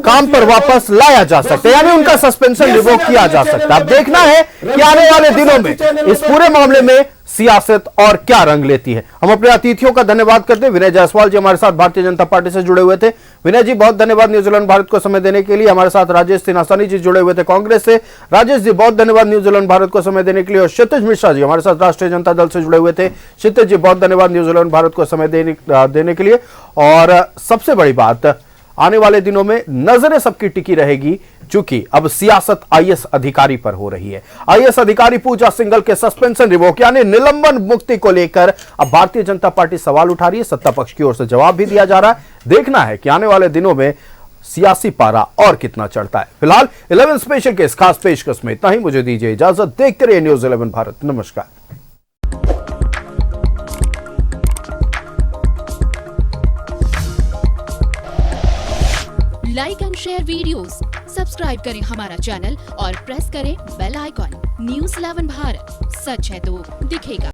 [SPEAKER 1] काम पर वापस लाया जा सकता है, यानी उनका सस्पेंशन रिवोक किया जा सकता है। अब देखना है कि आने वाले दिनों में इस पूरे मामले में सियासत और क्या रंग लेती है। हम अपने अतिथियों का धन्यवाद करते हैं। विनय जायसवाल जी हमारे साथ भारतीय जनता पार्टी से जुड़े हुए थे। विनय जी बहुत धन्यवाद न्यूजीलैंड भारत को समय देने के लिए। हमारे साथ राजेश सिन्हा जी जुड़े हुए थे कांग्रेस से। राजेश जी बहुत धन्यवाद न्यूजीलैंड भारत को समय देने के लिए। और क्षितिज मिश्रा जी हमारे साथ राष्ट्रीय जनता दल से जुड़े हुए थे। क्षितिज जी बहुत धन्यवाद न्यूजीलैंड भारत को समय देने के लिए। और सबसे बड़ी बात, आने वाले दिनों में नजरें सबकी टिकी रहेगी, चूंकि अब सियासत आईएएस अधिकारी पर हो रही है। आईएएस अधिकारी पूजा सिंघल के सस्पेंशन रिवोक यानी निलंबन मुक्ति को लेकर अब भारतीय जनता पार्टी सवाल उठा रही है। सत्ता पक्ष की ओर से जवाब भी दिया जा रहा है। देखना है कि आने वाले दिनों में सियासी पारा और कितना चढ़ता है। फिलहाल 11 स्पेशल के इस खास पेशकश में इतना ही। मुझे दीजिए इजाजत। देखते रहिए न्यूज़ 11 भारत। नमस्कार।
[SPEAKER 9] Like and share videos, subscribe करें हमारा चैनल और प्रेस करें बेल आइकॉन। न्यूज़ 11 भारत, सच है तो दिखेगा।